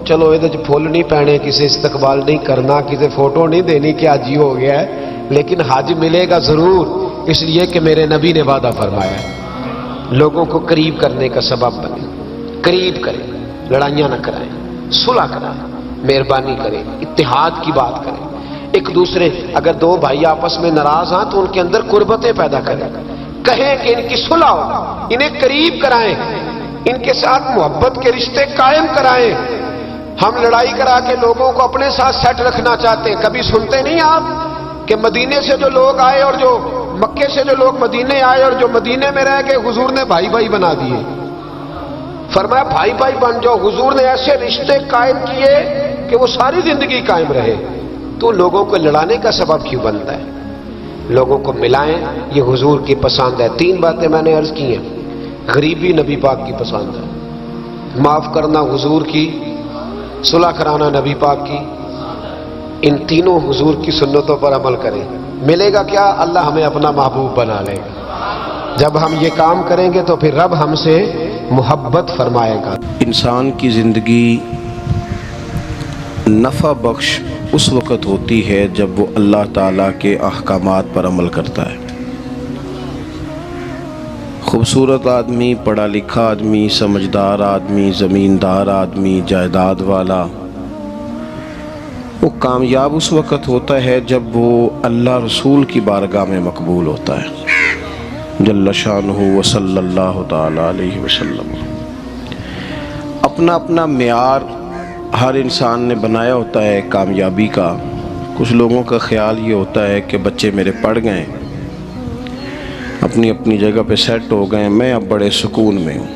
چلو یہ پھول نہیں پہنے، کسی استقبال نہیں کرنا، کسی فوٹو نہیں دینی کہ آج ہی ہو گیا ہے، لیکن حج ملے گا ضرور، اس لیے کہ میرے نبی نے وعدہ فرمایا ہے. لوگوں کو قریب کرنے کا سبب بنے، قریب کریں، لڑائیاں نہ کرائیں، صلح کرائیں، مہربانی کریں، اتحاد کی بات کریں. ایک دوسرے اگر 2 بھائی آپس میں ناراض ہیں تو ان کے اندر قربتیں پیدا کریں، کہیں کہ ان کی صلح ہو، انہیں قریب کرائیں، ان کے ساتھ محبت کے رشتے قائم کرائیں. ہم لڑائی کرا کے لوگوں کو اپنے ساتھ سیٹ رکھنا چاہتے ہیں. کبھی سنتے نہیں آپ کہ مدینے سے جو لوگ آئے اور جو مکے سے جو لوگ مدینے آئے اور جو مدینے میں رہ کے حضور نے بھائی بھائی بنا دیے. فرمایا بھائی بھائی بن جاؤ. حضور نے ایسے رشتے قائم کیے کہ وہ ساری زندگی قائم رہے. تو لوگوں کو لڑانے کا سبب کیوں بنتا ہے؟ لوگوں کو ملائیں، یہ حضور کی پسند ہے. 3 باتیں میں نے عرض کی ہیں. غریبی نبی پاک کی پسند ہے، معاف کرنا حضور کی، صلح کرانا نبی پاک کی. ان تینوں حضور کی سنتوں پر عمل کریں. ملے گا کیا؟ اللہ ہمیں اپنا محبوب بنا لے گا. جب ہم یہ کام کریں گے تو پھر رب ہم سے محبت فرمائے گا۔ انسان کی زندگی نفع بخش اس وقت ہوتی ہے جب وہ اللہ تعالیٰ کے احکامات پر عمل کرتا ہے۔ خوبصورت آدمی، پڑھا لکھا آدمی، سمجھدار آدمی، زمیندار آدمی، جائیداد والا، وہ کامیاب اس وقت ہوتا ہے جب وہ اللہ رسول کی بارگاہ میں مقبول ہوتا ہے جل شانہ و صلی اللہ تعالیٰ علیہ وسلم۔ اپنا اپنا معیار ہر انسان نے بنایا ہوتا ہے کامیابی کا۔ کچھ لوگوں کا خیال یہ ہوتا ہے کہ بچے میرے پڑھ گئے، اپنی اپنی جگہ پہ سیٹ ہو گئے، میں اب بڑے سکون میں ہوں۔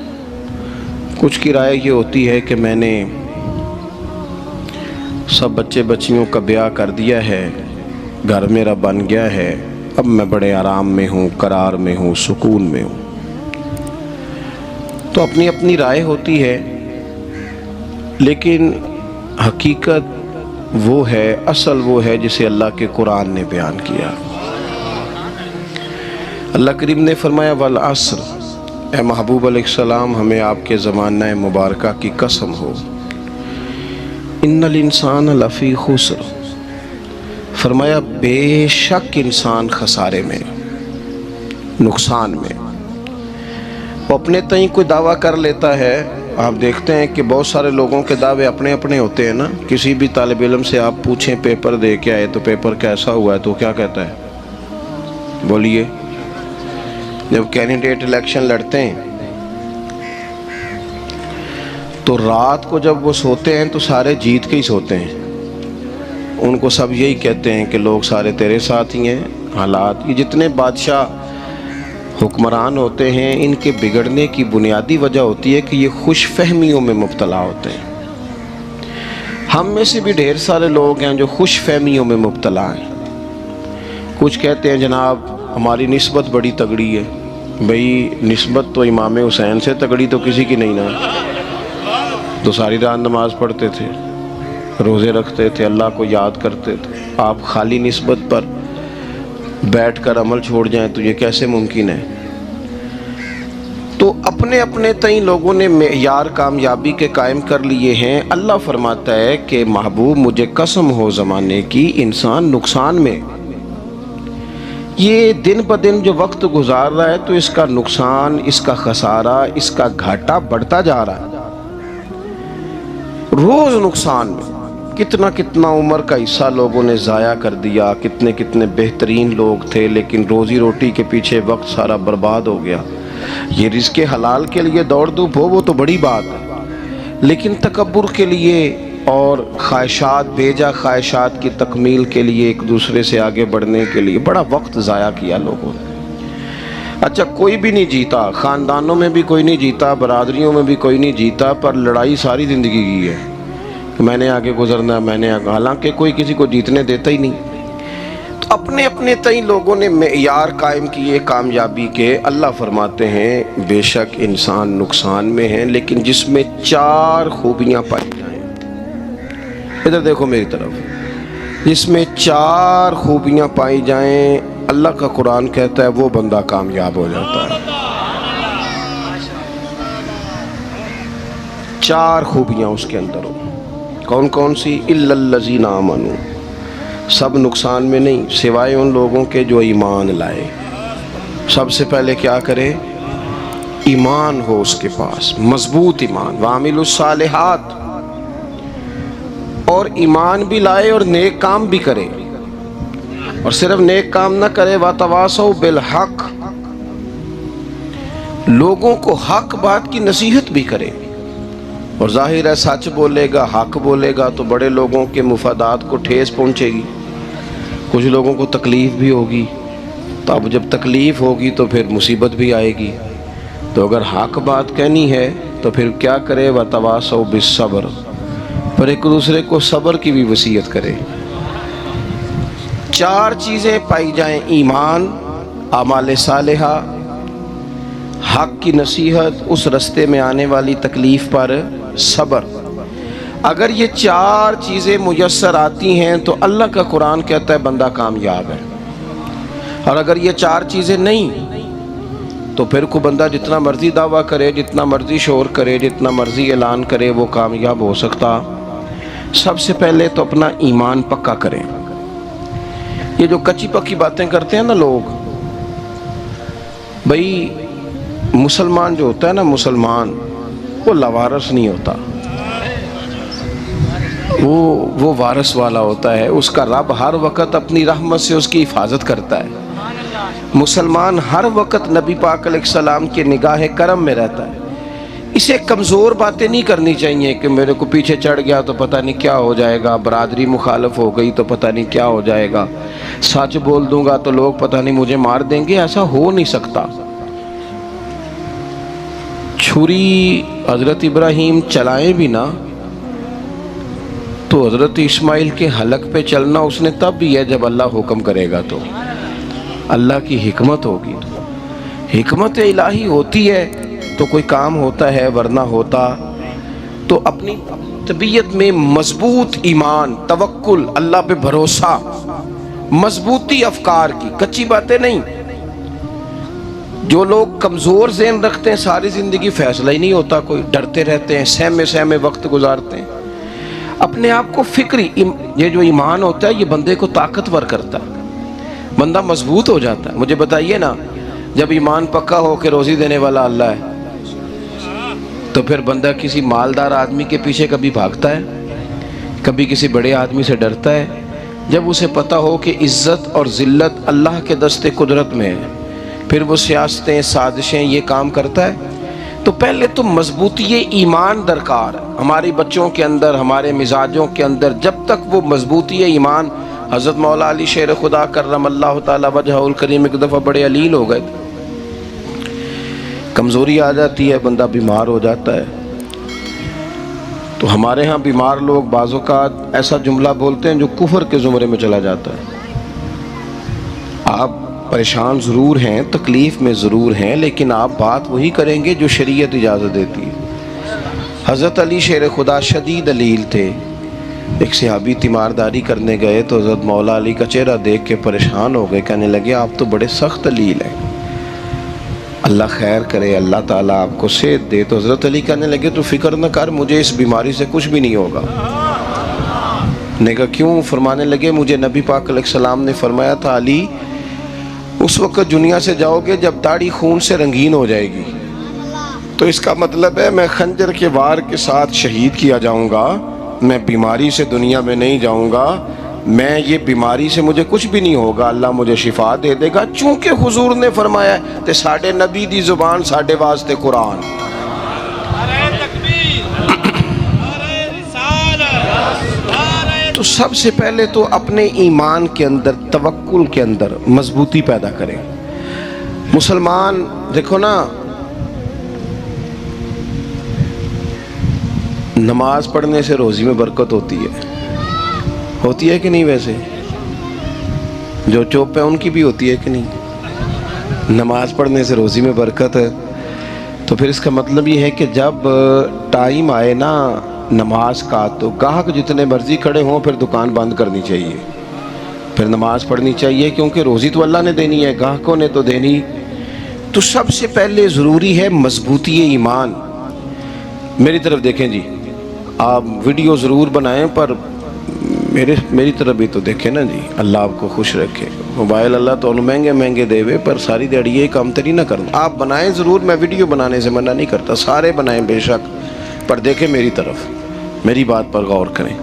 کچھ کی رائے یہ ہوتی ہے کہ میں نے سب بچے بچیوں کا بیاہ کر دیا ہے، گھر میرا بن گیا ہے، اب میں بڑے آرام میں ہوں، قرار میں ہوں، سکون میں ہوں۔ تو اپنی اپنی رائے ہوتی ہے، لیکن حقیقت وہ ہے، اصل وہ ہے جسے اللہ کے قرآن نے بیان کیا۔ اللہ کریم نے فرمایا والعصر، اے محبوب علیہ السلام ہمیں آپ کے زمانہ مبارکہ کی قسم ہو، ان الانسان لفی خسر، فرمایا بے شک انسان خسارے میں، نقصان میں۔ وہ اپنے تئیں کوئی دعویٰ کر لیتا ہے، آپ دیکھتے ہیں کہ بہت سارے لوگوں کے دعوے اپنے اپنے ہوتے ہیں نا۔ کسی بھی طالب علم سے آپ پوچھیں پیپر دے کے آئے تو پیپر کیسا ہوا ہے، تو کیا کہتا ہے؟ بولیے۔ جب کینڈیڈیٹ الیکشن لڑتے ہیں تو رات کو جب وہ سوتے ہیں تو سارے جیت کے ہی سوتے ہیں، ان کو سب یہی کہتے ہیں کہ لوگ سارے تیرے ساتھ ہی ہیں۔ حالات، یہ جتنے بادشاہ حکمران ہوتے ہیں ان کے بگڑنے کی بنیادی وجہ ہوتی ہے کہ یہ خوش فہمیوں میں مبتلا ہوتے ہیں۔ ہم میں سے بھی ڈھیر سارے لوگ ہیں جو خوش فہمیوں میں مبتلا ہیں۔ کچھ کہتے ہیں جناب ہماری نسبت بڑی تگڑی ہے، بھئی نسبت تو امام حسین سے تگڑی تو کسی کی نہیں نا، تو ساری رات نماز پڑھتے تھے، روزے رکھتے تھے، اللہ کو یاد کرتے تھے۔ آپ خالی نسبت پر بیٹھ کر عمل چھوڑ جائیں تو یہ کیسے ممکن ہے؟ تو اپنے اپنے تئیں لوگوں نے معیار کامیابی کے قائم کر لیے ہیں۔ اللہ فرماتا ہے کہ محبوب مجھے قسم ہو زمانے کی، انسان نقصان میں۔ یہ دن بدن جو وقت گزار رہا ہے تو اس کا نقصان، اس کا خسارہ، اس کا گھاٹا بڑھتا جا رہا ہے، روز نقصان میں۔ کتنا کتنا عمر کا حصہ لوگوں نے ضائع کر دیا، کتنے کتنے بہترین لوگ تھے لیکن روزی روٹی کے پیچھے وقت سارا برباد ہو گیا۔ یہ رزق حلال کے لیے دوڑ دھوپ ہو وہ تو بڑی بات ہے، لیکن تکبر کے لیے اور خواہشات، بیجا خواہشات کی تکمیل کے لیے، ایک دوسرے سے آگے بڑھنے کے لیے بڑا وقت ضائع کیا لوگوں نے۔ اچھا کوئی بھی نہیں جیتا، خاندانوں میں بھی کوئی نہیں جیتا، برادریوں میں بھی کوئی نہیں جیتا، پر لڑائی ساری زندگی کی ہے کہ میں نے آگے گزرنا، میں نے آگے، حالانکہ کوئی کسی کو جیتنے دیتا ہی نہیں۔ تو اپنے اپنے تئیں لوگوں نے معیار قائم کیے کامیابی کے۔ اللہ فرماتے ہیں بے شک انسان نقصان میں ہے، لیکن جس میں 4 خوبیاں پائی جائیں، ادھر دیکھو میری طرف، جس میں 4 خوبیاں پائی جائیں، اللہ کا قرآن کہتا ہے وہ بندہ کامیاب ہو جاتا ہے۔ 4 خوبیاں اس کے اندر ہو۔ کون کون سی؟ الا الذین آمنوا، سب نقصان میں نہیں سوائے ان لوگوں کے جو ایمان لائے۔ سب سے پہلے کیا کرے؟ ایمان ہو اس کے پاس، مضبوط ایمان، وعملوا الصالحات، اور ایمان بھی لائے اور نیک کام بھی کرے، اور صرف نیک کام نہ کرے، وَتَوَاصَوْا بِالْحَقِّ، لوگوں کو حق بات کی نصیحت بھی کرے۔ اور ظاہر ہے سچ بولے گا، حق بولے گا تو بڑے لوگوں کے مفادات کو ٹھیس پہنچے گی، کچھ لوگوں کو تکلیف بھی ہوگی، تو اب جب تکلیف ہوگی تو پھر مصیبت بھی آئے گی۔ تو اگر حق بات کہنی ہے تو پھر کیا کرے؟ وَتَوَاصَوْا بِالصَّبْرِ، پر ایک دوسرے کو صبر کی بھی وصیت کرے۔ 4 چیزیں پائی جائیں، ایمان، اعمال صالحہ، حق کی نصیحت، اس رستے میں آنے والی تکلیف پر صبر۔ اگر یہ 4 چیزیں میسر آتی ہیں تو اللہ کا قرآن کہتا ہے بندہ کامیاب ہے۔ اور اگر یہ 4 چیزیں نہیں، تو پھر کوئی بندہ جتنا مرضی دعویٰ کرے، جتنا مرضی شور کرے، جتنا مرضی اعلان کرے، وہ کامیاب ہو سکتا؟ سب سے پہلے تو اپنا ایمان پکا کریں۔ یہ جو کچی پکی باتیں کرتے ہیں نا لوگ، بھائی مسلمان جو ہوتا ہے نا، مسلمان وہ لاوارث نہیں ہوتا، وہ وارث والا ہوتا ہے۔ اس کا رب ہر وقت اپنی رحمت سے اس کی حفاظت کرتا ہے۔ مسلمان ہر وقت نبی پاک علیہ السلام کے نگاہ کرم میں رہتا ہے۔ اسے کمزور باتیں نہیں کرنی چاہیے کہ میرے کو پیچھے چڑھ گیا تو پتہ نہیں کیا ہو جائے گا، برادری مخالف ہو گئی تو پتہ نہیں کیا ہو جائے گا، سچ بول دوں گا تو لوگ پتہ نہیں مجھے مار دیں گے۔ ایسا ہو نہیں سکتا۔ چھری حضرت ابراہیم چلائیں بھی نا تو حضرت اسماعیل کے حلق پہ چلنا اس نے تب بھی ہے جب اللہ حکم کرے گا، تو اللہ کی حکمت ہوگی۔ حکمت الہی ہوتی ہے تو کوئی کام ہوتا ہے، ورنہ ہوتا تو اپنی طبیعت میں مضبوط ایمان، توکل، اللہ پہ بھروسہ، مضبوطی افکار کی، کچی باتیں نہیں۔ جو لوگ کمزور ذہن رکھتے ہیں ساری زندگی فیصلہ ہی نہیں ہوتا، کوئی ڈرتے رہتے ہیں، سہمے وقت گزارتے ہیں۔ اپنے آپ کو فکری، یہ جو ایمان ہوتا ہے یہ بندے کو طاقتور کرتا ہے، بندہ مضبوط ہو جاتا ہے۔ مجھے بتائیے نا، جب ایمان پکا ہو کہ روزی دینے والا اللہ ہے تو پھر بندہ کسی مالدار آدمی کے پیچھے کبھی بھاگتا ہے، کبھی کسی بڑے آدمی سے ڈرتا ہے؟ جب اسے پتہ ہو کہ عزت اور ذلت اللہ کے دست قدرت میں ہے، پھر وہ سیاستیں، سازشیں یہ کام کرتا ہے۔ تو پہلے تو مضبوطی ایمان درکار ہے ہماری بچوں کے اندر، ہمارے مزاجوں کے اندر۔ جب تک وہ مضبوطی ایمان، حضرت مولا علی شیر خدا کرم اللہ تعالی وجہہ الکریم ایک دفعہ بڑے علیل ہو گئے، کمزوری آ جاتی ہے، بندہ بیمار ہو جاتا ہے۔ تو ہمارے ہاں بیمار لوگ بعض اوقات ایسا جملہ بولتے ہیں جو کفر کے زمرے میں چلا جاتا ہے۔ آپ پریشان ضرور ہیں، تکلیف میں ضرور ہیں، لیکن آپ بات وہی کریں گے جو شریعت اجازت دیتی ہے۔ حضرت علی شیر خدا شدید علیل تھے، ایک صحابی تیمارداری کرنے گئے تو حضرت مولا علی کا چہرہ دیکھ کے پریشان ہو گئے، کہنے لگے آپ تو بڑے سخت علیل ہیں، اللہ خیر کرے، اللہ تعالیٰ آپ کو صحت دے۔ تو حضرت علی کہنے لگے تو فکر نہ کر، مجھے اس بیماری سے کچھ بھی نہیں ہوگا۔ نے کہا کیوں؟ فرمانے لگے مجھے نبی پاک علیہ السلام نے فرمایا تھا علی اس وقت دنیا سے جاؤ گے جب داڑھی خون سے رنگین ہو جائے گی، تو اس کا مطلب ہے میں خنجر کے وار کے ساتھ شہید کیا جاؤں گا، میں بیماری سے دنیا میں نہیں جاؤں گا، میں یہ بیماری سے مجھے کچھ بھی نہیں ہوگا، اللہ مجھے شفا دے دے گا۔ چونکہ حضور نے فرمایا تے ساڈے نبی دی زبان ساڈے واسطے قرآن۔ تو سب سے پہلے تو اپنے ایمان کے اندر، توکل کے اندر مضبوطی پیدا کریں۔ مسلمان دیکھو نا، نماز پڑھنے سے روزی میں برکت ہوتی ہے کہ نہیں؟ ویسے جو چوپ ہے ان کی بھی ہوتی ہے کہ نہیں؟ نماز پڑھنے سے روزی میں برکت ہے، تو پھر اس کا مطلب یہ ہے کہ جب ٹائم آئے نا نماز کا تو گاہک جتنے مرضی کھڑے ہوں پھر دکان بند کرنی چاہیے، پھر نماز پڑھنی چاہیے، کیونکہ روزی تو اللہ نے دینی ہے، گاہکوں نے تو دینی۔ تو سب سے پہلے ضروری ہے مضبوطی ایمان۔ میری طرف دیکھیں جی، آپ ویڈیو ضرور بنائیں پر میری طرف بھی تو دیکھیں نا جی، اللہ آپ کو خوش رکھے۔ موبائل اللہ تو مہنگے دے وے، پر ساری دیڑی یہ کام تری نہ کروں۔ آپ بنائیں ضرور، میں ویڈیو بنانے سے منع نہیں کرتا، سارے بنائیں بے شک، پر دیکھیں میری طرف، میری بات پر غور کریں۔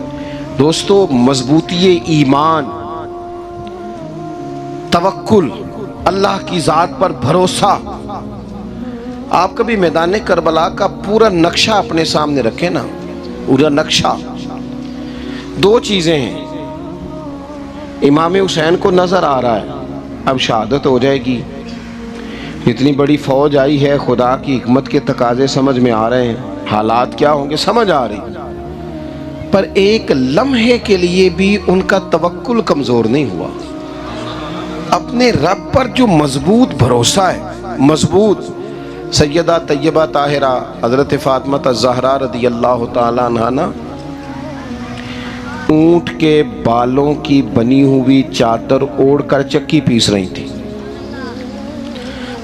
دوستو، مضبوطی ایمان، توکل، اللہ کی ذات پر بھروسہ۔ آپ کبھی میدان کربلا کا پورا نقشہ اپنے سامنے رکھیں نا، پورا نقشہ۔ دو چیزیں ہیں، امام حسین کو نظر آ رہا ہے اب شہادت ہو جائے گی، اتنی بڑی فوج آئی ہے، خدا کی حکمت کے تقاضے سمجھ میں آ رہے ہیں، حالات کیا ہوں گے سمجھ آ رہی، پر ایک لمحے کے لیے بھی ان کا توکل کمزور نہیں ہوا۔ اپنے رب پر جو مضبوط بھروسہ ہے، مضبوط۔ سیدہ طیبہ طاہرہ حضرت فاطمہ الزہرا رضی اللہ تعالیٰ عنہا نا اونٹ کے بالوں کی بنی ہوئی چادر اوڑھ کر چکی پیس رہی تھی۔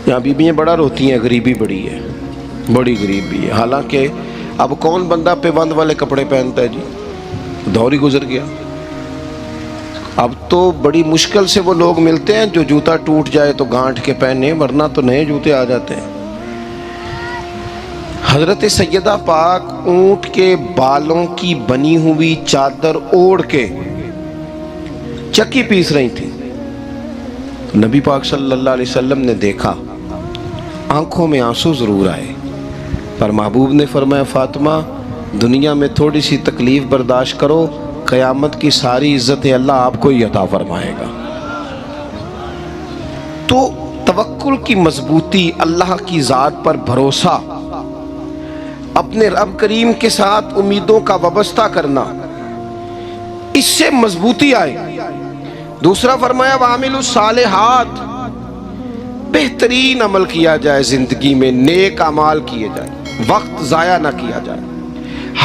یہاں بیویاں بڑا روتی ہیں، غریبی بڑی ہے، بڑی غریبی ہے. حالانکہ اب کون بندہ پیوند والے کپڑے پہنتا ہے جی، دور ہی گزر گیا. اب تو بڑی مشکل سے وہ لوگ ملتے ہیں جو جوتا ٹوٹ جائے تو گانٹھ کے پہنے، ورنہ تو نئے جوتے آ جاتے ہیں. حضرت سیدہ پاک اونٹ کے بالوں کی بنی ہوئی چادر اوڑھ کے چکی پیس رہی تھی. نبی پاک صلی اللہ علیہ وسلم نے دیکھا، آنکھوں میں آنسو ضرور آئے، پر محبوب نے فرمایا فاطمہ دنیا میں تھوڑی سی تکلیف برداشت کرو، قیامت کی ساری عزتیں اللہ آپ کو ہی عطا فرمائے گا. تو توکل کی مضبوطی، اللہ کی ذات پر بھروسہ، اپنے رب کریم کے ساتھ امیدوں کا وابستہ کرنا، اس سے مضبوطی آئے. دوسرا فرمایا وَعَمِلُوا الصَّالِحَاتِ، بہترین عمل کیا جائے زندگی میں، نیک اعمال کیے جائیں، وقت ضائع نہ کیا جائے.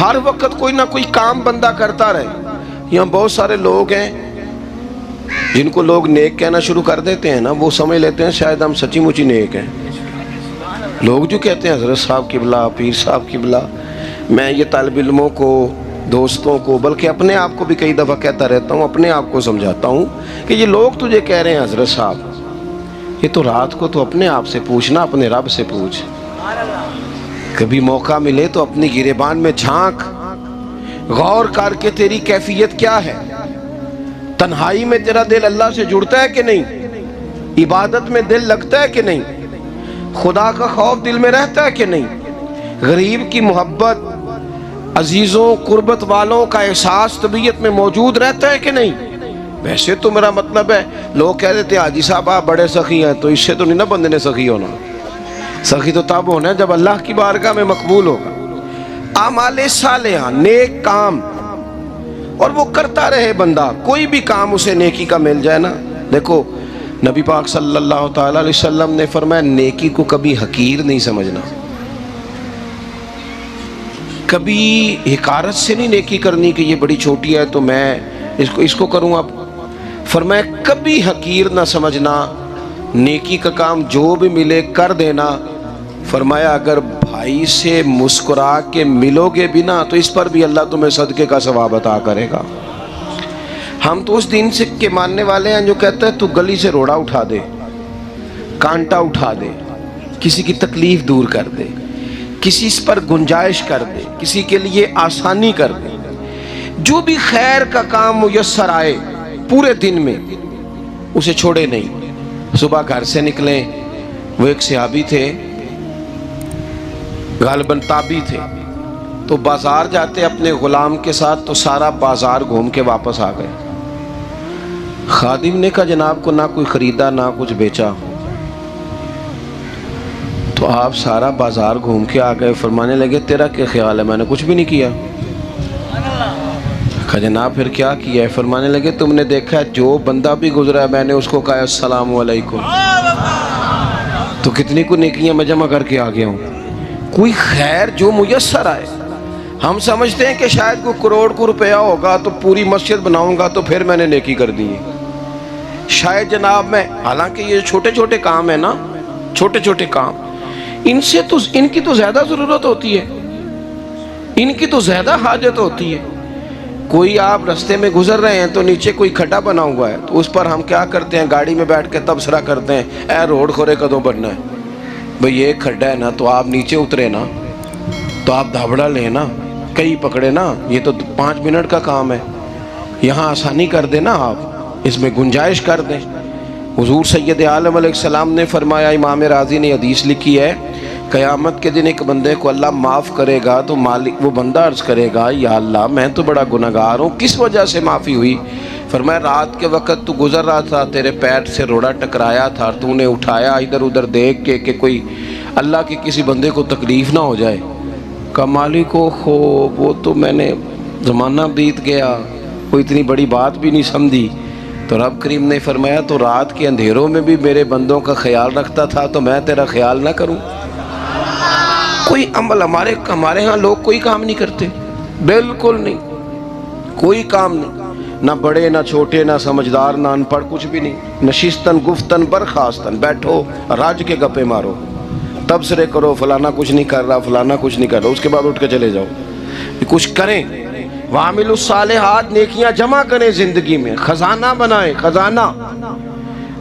ہر وقت کوئی نہ کوئی کام بندہ کرتا رہے. یہاں بہت سارے لوگ ہیں جن کو لوگ نیک کہنا شروع کر دیتے ہیں نا، وہ سمجھ لیتے ہیں شاید ہم سچی مچی نیک ہیں. لوگ جو کہتے ہیں حضرت صاحب قبلہ، پیر صاحب قبلہ، میں یہ طالب علموں کو، دوستوں کو، بلکہ اپنے آپ کو بھی کئی دفعہ کہتا رہتا ہوں، اپنے آپ کو سمجھاتا ہوں کہ یہ لوگ تجھے کہہ رہے ہیں حضرت صاحب، یہ تو رات کو تو اپنے آپ سے پوچھنا، اپنے رب سے پوچھ. کبھی موقع ملے تو اپنی گریبان میں جھانک، غور کر کے تیری کیفیت کیا ہے. تنہائی میں تیرا دل اللہ سے جڑتا ہے کہ نہیں؟ عبادت میں دل لگتا ہے کہ نہیں؟ خدا کا خوف دل میں رہتا ہے کہ نہیں؟ غریب کی محبت، عزیزوں قربت والوں کا احساس طبیعت میں موجود رہتا ہے کہ نہیں؟ ویسے تو میرا مطلب ہے، لوگ کہہ دیتے ہیں حاجی صاحب آپ بڑے سخی ہیں، تو اس سے تو نہیں نا بندے نے سخی ہونا. سخی تو تب ہونا ہے جب اللہ کی بارگاہ میں مقبول ہوگا. اعمال صالحہ، نیک کام، اور وہ کرتا رہے بندہ، کوئی بھی کام اسے نیکی کا مل جائے نا. دیکھو نبی پاک صلی اللہ تعالی علیہ وسلم نے فرمایا نیکی کو کبھی حقیر نہیں سمجھنا، کبھی حقارت سے نہیں نیکی کرنی کہ یہ بڑی چھوٹی ہے تو میں اس کو کروں. اب فرمایا کبھی حقیر نہ سمجھنا، نیکی کا کام جو بھی ملے کر دینا. فرمایا اگر بھائی سے مسکرا کے ملو گے بھی نا تو اس پر بھی اللہ تمہیں صدقے کا ثواب عطا کرے گا. ہم تو اس دین سے کے ماننے والے ہیں جو کہتے ہیں تو گلی سے روڑا اٹھا دے، کانٹا اٹھا دے، کسی کی تکلیف دور کر دے، کسی اس پر گنجائش کر دے، کسی کے لیے آسانی کر دے. جو بھی خیر کا کام میسر آئے پورے دن میں اسے چھوڑے نہیں. صبح گھر سے نکلیں، وہ ایک صحابی تھے، غالباً تابعی تھے، تو بازار جاتے اپنے غلام کے ساتھ تو سارا بازار گھوم کے واپس آ گئے. خادم نے کہا جناب کو نہ کوئی خریدا نہ کچھ بیچا. تو آپ سارا بازار گھوم کے آ گئے. فرمانے لگے تیرا کیا خیال ہے؟ میں نے کچھ بھی نہیں کیا. کہا جناب پھر کیا کیا ہے؟ فرمانے لگے تم نے دیکھا ہے جو بندہ بھی گزرا ہے میں نے اس کو کہا السلام علیکم. تو کتنی کو نیکیاں میں جمع کر کے آ گیا ہوں. کوئی خیر جو میسر آئے. ہم سمجھتے ہیں کہ شاید کوئی کروڑ کو روپیہ ہوگا تو پوری مسجد بناؤں گا تو پھر میں نے نیکی کر دی. شاید جناب میں، حالانکہ یہ چھوٹے چھوٹے کام ہیں نا، چھوٹے چھوٹے کام، ان کی تو زیادہ ضرورت ہوتی ہے، ان کی تو زیادہ حاجت ہوتی ہے. کوئی آپ رستے میں گزر رہے ہیں تو نیچے کوئی کھڈا بنا ہوا ہے تو اس پر ہم کیا کرتے ہیں؟ گاڑی میں بیٹھ کے تبصرہ کرتے ہیں اے روڈ کھورے کدوں بننا ہے. بھئی یہ کھڈا ہے نا تو آپ نیچے اترے نا، تو آپ دھابڑا لیں نا، کئی پکڑے نا، یہ تو 5 منٹ کا کام ہے، یہاں آسانی کر دیں نا، آپ اس میں گنجائش کر دیں. حضور سید عالم علیہ السلام نے فرمایا، امام راضی نے حدیث لکھی ہے، قیامت کے دن ایک بندے کو اللہ معاف کرے گا تو مالک وہ بندہ عرض کرے گا یا اللہ میں تو بڑا گناہگار ہوں، کس وجہ سے معافی ہوئی؟ فرمایا رات کے وقت تو گزر رہا تھا، تیرے پیر سے روڑا ٹکرایا تھا، تو نے اٹھایا ادھر ادھر دیکھ کے کہ کوئی اللہ کے کسی بندے کو تکلیف نہ ہو جائے. کہ مالک کو وہ تو میں نے زمانہ بیت گیا، کوئی اتنی بڑی بات بھی نہیں سمجھی. تو رب کریم نے فرمایا تو رات کے اندھیروں میں بھی میرے بندوں کا خیال رکھتا تھا تو میں تیرا خیال نہ کروں؟ کوئی عمل ہمارے ہاں لوگ کوئی کام نہیں کرتے، بالکل نہیں، کوئی کام نہیں. نہ بڑے نہ چھوٹے نہ سمجھدار نہ ان پڑھ، کچھ بھی نہیں. نشستن گفتن برخاستن، بیٹھو راج کے گپے مارو، تبصرے کرو فلانا کچھ نہیں کر رہا، فلانا کچھ نہیں کر رہا، اس کے بعد اٹھ کے چلے جاؤ. کچھ کریں. وعملوا الصالحات، نیکیاں جمع کریں زندگی میں، خزانہ بنائیں، خزانہ.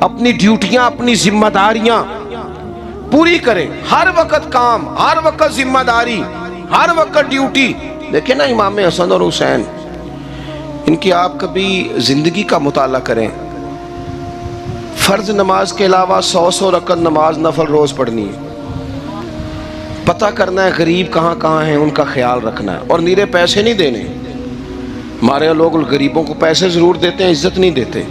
اپنی ڈیوٹیاں اپنی ذمہ داریاں پوری کریں. ہر وقت کام، ہر وقت ذمہ داری، ہر وقت ڈیوٹی. دیکھیں نا امام حسن اور حسین، ان کی آپ کبھی زندگی کا مطالعہ کریں. فرض نماز کے علاوہ 100 رکعت نماز نفل روز پڑھنی ہے. پتہ کرنا ہے غریب کہاں کہاں ہیں، ان کا خیال رکھنا ہے. اور نیرے پیسے نہیں دینے. ہمارے لوگ غریبوں کو پیسے ضرور دیتے ہیں، عزت نہیں دیتے.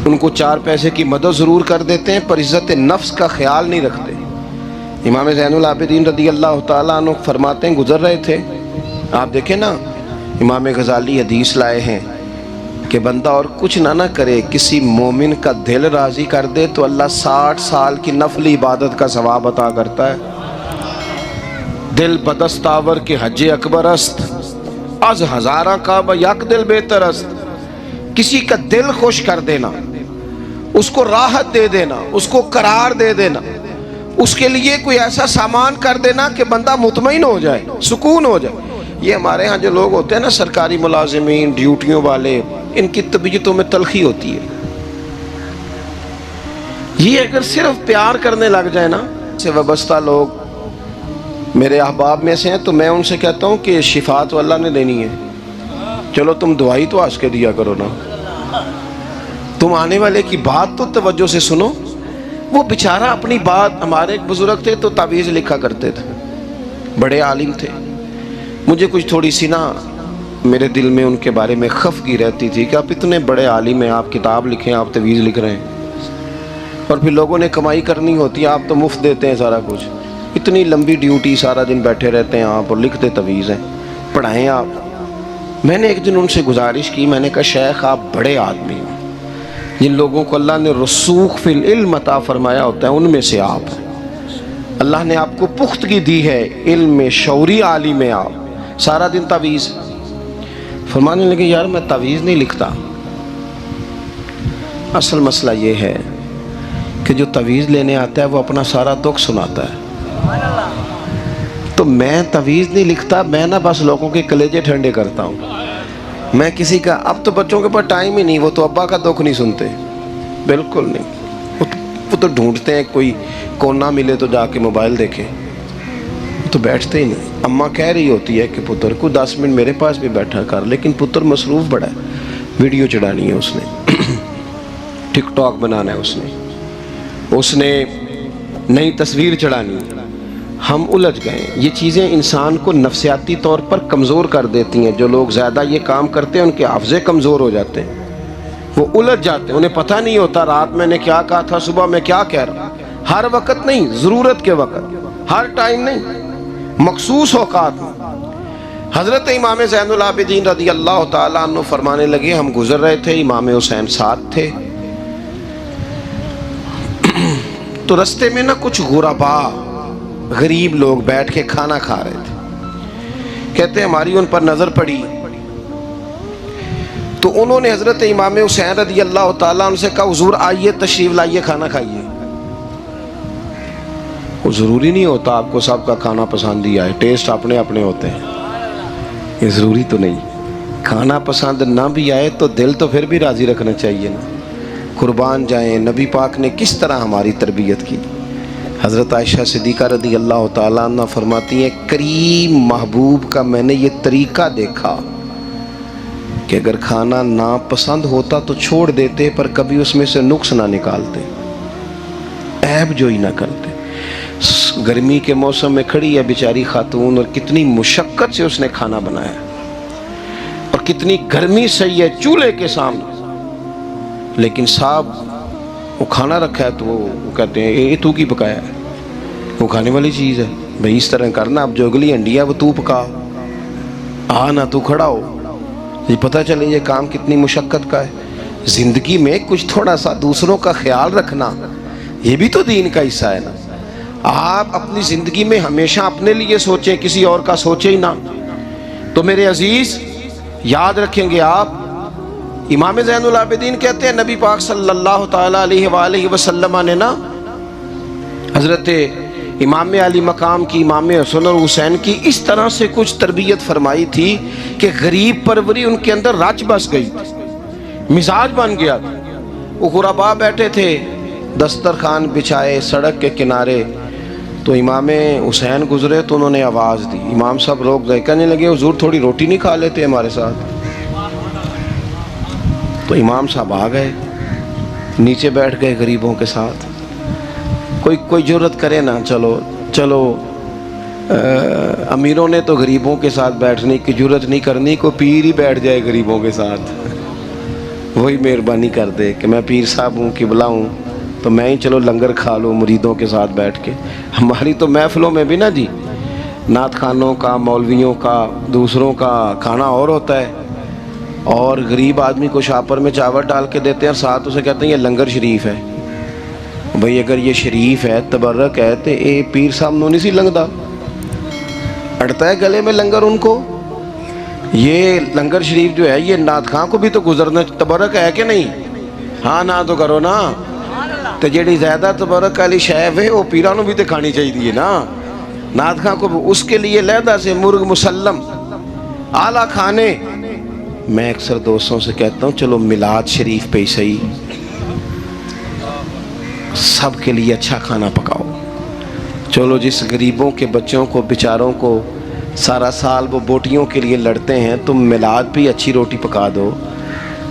ان کو 4 پیسے کی مدد ضرور کر دیتے ہیں، پر عزت نفس کا خیال نہیں رکھتے. امام زین العابدین رضی اللہ تعالیٰ عنہ فرماتے ہیں، گزر رہے تھے، آپ دیکھیں نا امام غزالی حدیث لائے ہیں کہ بندہ اور کچھ نہ کرے، کسی مومن کا دل راضی کر دے تو اللہ 60 سال کی نفلی عبادت کا ثواب عطا کرتا ہے. دل بدستاور کے حج اکبر است، از ہزارہ کعبہ یک دل بہتر است. کسی کا دل خوش کر دینا، اس کو راحت دے دینا، اس کو قرار دے دینا، اس کے لیے کوئی ایسا سامان کر دینا کہ بندہ مطمئن ہو جائے، سکون ہو جائے. یہ ہمارے ہاں جو لوگ ہوتے ہیں نا سرکاری ملازمین، ڈیوٹیوں والے، ان کی طبیعتوں میں تلخی ہوتی ہے. یہ اگر صرف پیار کرنے لگ جائے نا، سے وابستہ لوگ میرے احباب میں سے ہیں، تو میں ان سے کہتا ہوں کہ شفا تو اللہ نے دینی ہے، چلو تم دعائی تو آج کے دیا کرو نا. تم آنے والے کی بات تو توجہ سے سنو. وہ بیچارہ اپنی بات، ہمارے ایک بزرگ تھے تو تعویذ لکھا کرتے تھے، بڑے عالم تھے. مجھے کچھ تھوڑی سی نا میرے دل میں ان کے بارے میں خفگی رہتی تھی کہ آپ اتنے بڑے عالم ہیں، آپ کتاب لکھیں، آپ تعویذ لکھ رہے ہیں، اور پھر لوگوں نے کمائی کرنی ہوتی ہے، آپ تو مفت دیتے ہیں سارا کچھ. اتنی لمبی ڈیوٹی، سارا دن بیٹھے رہتے ہیں آپ اور لکھتے تعویذ ہیں، پڑھائیں آپ. میں نے ایک دن ان سے گزارش کی، میں نے کہا شیخ آپ بڑے آدمی ہیں، جن لوگوں کو اللہ نے رسوخ فی العلم عطا فرمایا ہوتا ہے ان میں سے آپ ہیں. اللہ نے آپ کو پختگی دی ہے، علم میں شعوری عالم میں آپ، سارا دن تعویذ. فرمانے لگے یار میں تعویذ نہیں لکھتا. اصل مسئلہ یہ ہے کہ جو تعویذ لینے آتا ہے وہ اپنا سارا دکھ سناتا ہے. تو میں تعویذ نہیں لکھتا، میں نہ بس لوگوں کے کلیجے ٹھنڈے کرتا ہوں. میں کسی کا، اب تو بچوں کے پاس ٹائم ہی نہیں، وہ تو ابا کا دکھ نہیں سنتے، بالکل نہیں. وہ تو ڈھونڈتے ہیں کوئی کونا ملے تو جا کے موبائل دیکھے، تو بیٹھتے ہی نہیں. اماں کہہ رہی ہوتی ہے کہ پتر کو 10 منٹ میرے پاس بھی بیٹھا کر، لیکن پتر مصروف بڑا ہے، ویڈیو چڑھانی ہے اس نے، ٹک ٹاک بنانا ہے اس نے نئی تصویر چڑھانی ہے. ہم الجھ گئے. یہ چیزیں انسان کو نفسیاتی طور پر کمزور کر دیتی ہیں. جو لوگ زیادہ یہ کام کرتے ہیں ان کے حافظے کمزور ہو جاتے ہیں، وہ الجھ جاتے ہیں، انہیں پتہ نہیں ہوتا رات میں نے کیا کہا تھا، صبح میں کیا کہہ رہا. ہر وقت نہیں، ضرورت کے وقت، ہر ٹائم نہیں، مخصوص اوقات میں. حضرت امام زین العابدین رضی اللہ تعالیٰ عنہ فرمانے لگے، ہم گزر رہے تھے، امام حسین ساتھ تھے، تو رستے میں نا کچھ غربا، غریب لوگ بیٹھ کے کھانا کھا رہے تھے. کہتے ہماری ان پر نظر پڑی تو انہوں نے حضرت امام حسین رضی اللہ تعالیٰ عنہ سے کہا حضور آئیے تشریف لائیے کھانا کھائیے. وہ ضروری نہیں ہوتا آپ کو سب کا کھانا پسند ہی آئے، ٹیسٹ اپنے اپنے ہوتے ہیں، یہ ضروری تو نہیں. کھانا پسند نہ بھی آئے تو دل تو پھر بھی راضی رکھنا چاہیے نا. قربان جائیں، نبی پاک نے کس طرح ہماری تربیت کی. حضرت عائشہ صدیقہ رضی اللہ تعالیٰ عنہ فرماتی ہیں کریم محبوب کا میں نے یہ طریقہ دیکھا کہ اگر کھانا ناپسند ہوتا تو چھوڑ دیتے، پر کبھی اس میں سے نقص نہ نکالتے، عیب جوئی نہ کرتے. گرمی کے موسم میں کھڑی ہے بیچاری خاتون، اور کتنی مشقت سے اس نے کھانا بنایا، اور کتنی گرمی سہی ہے چولہے کے سامنے، لیکن صاحب وہ کھانا رکھا ہے تو وہ کہتے ہیں یہ تو کی پکایا ہے، وہ کھانے والی چیز ہے بھئی، اس طرح کرنا. اب جو اگلی ہنڈی ہے وہ تو پکا، نہ تو کھڑا ہو. یہ پتہ چلے یہ کام کتنی مشقت کا ہے. زندگی میں کچھ تھوڑا سا دوسروں کا خیال رکھنا یہ بھی تو دین کا حصہ ہے نا. آپ اپنی زندگی میں ہمیشہ اپنے لیے سوچیں، کسی اور کا سوچیں ہی نہ. تو میرے عزیز یاد رکھیں گے آپ، امام زین العابدین کہتے ہیں نبی پاک صلی اللہ تعالیٰ علیہ وآلہ وسلم نے نا حضرت امام علی مقام کی، امام حسن اور حسین کی اس طرح سے کچھ تربیت فرمائی تھی کہ غریب پروری ان کے اندر رچ بس گئی تھی، مزاج بن گیا تھا۔ وہ غربا بیٹھے تھے دسترخوان بچھائے سڑک کے کنارے، تو امام حسین گزرے تو انہوں نے آواز دی، امام صاحب روک گئے، کہنے لگے حضور تھوڑی روٹی نہیں کھا لیتے ہمارے ساتھ؟ تو امام صاحب آ گئے، نیچے بیٹھ گئے غریبوں کے ساتھ۔ کوئی جرت کرے نا، چلو امیروں نے تو غریبوں کے ساتھ بیٹھنے کی جرت نہیں کرنی، کوئی پیر ہی بیٹھ جائے غریبوں کے ساتھ، وہی مہربانی کر دے کہ میں پیر صاحب ہوں، قبلہ ہوں، تو میں ہی چلو لنگر کھا لوں مریدوں کے ساتھ بیٹھ کے۔ ہماری تو محفلوں میں بھی نا جی، نعت خانوں کا، مولویوں کا، دوسروں کا کھانا اور ہوتا ہے، اور غریب آدمی کو شاپر میں چاول ڈال کے دیتے ہیں، ساتھ اسے کہتے ہیں یہ لنگر شریف ہے۔ بھئی اگر یہ شریف ہے، تبرک ہے، تو اے پیر صاحب نو نہیں سی لنگدا، اڑتا ہے گلے میں لنگر ان کو۔ یہ لنگر شریف جو ہے یہ نعت خاں کو بھی تو گزرنا تبرک ہے کہ نہیں؟ ہاں نہ تو کرو نا، تو جیڑی زیادہ تبرک والی شیف ہے وہ پیران نو بھی تو کھانی چاہیے نا، نعت خاں کو بھی، اس کے لیے لہدہ سے مرغ مسلم اعلیٰ کھانے۔ میں اکثر دوستوں سے کہتا ہوں چلو میلاد شریف پہ ہی صحیح سب کے لیے اچھا کھانا پکاؤ، چلو جس غریبوں کے بچوں کو بیچاروں کو سارا سال وہ بوٹیوں کے لیے لڑتے ہیں، تم میلاد پہ اچھی روٹی پکا دو،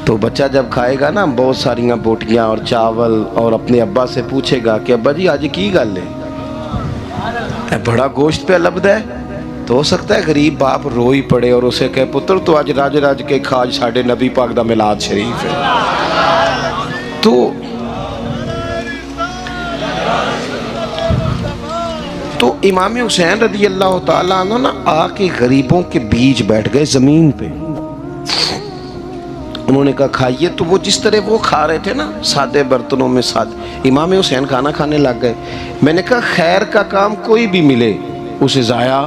تو بچہ جب کھائے گا نا بہت ساریاں بوٹیاں اور چاول، اور اپنے ابا سے پوچھے گا کہ ابا جی آج کی گل ہے، بڑا گوشت پہ لبد ہے، تو ہو سکتا ہے غریب باپ روئی پڑے اور اسے کہے پتر تو آج راج راج کے کھاج ساڑھے نبی پاک دا میلاد شریف ہے۔ تو امام حسین رضی اللہ تعالیٰ عنہ نا آ کے غریبوں کے بیچ بیٹھ گئے زمین پہ، انہوں نے کہا کھائیے، تو وہ جس طرح وہ کھا رہے تھے نا سادے برتنوں میں سادے، امام حسین کھانا کھانے لگ گئے۔ میں نے کہا خیر کا کام کوئی بھی ملے اسے ضائع،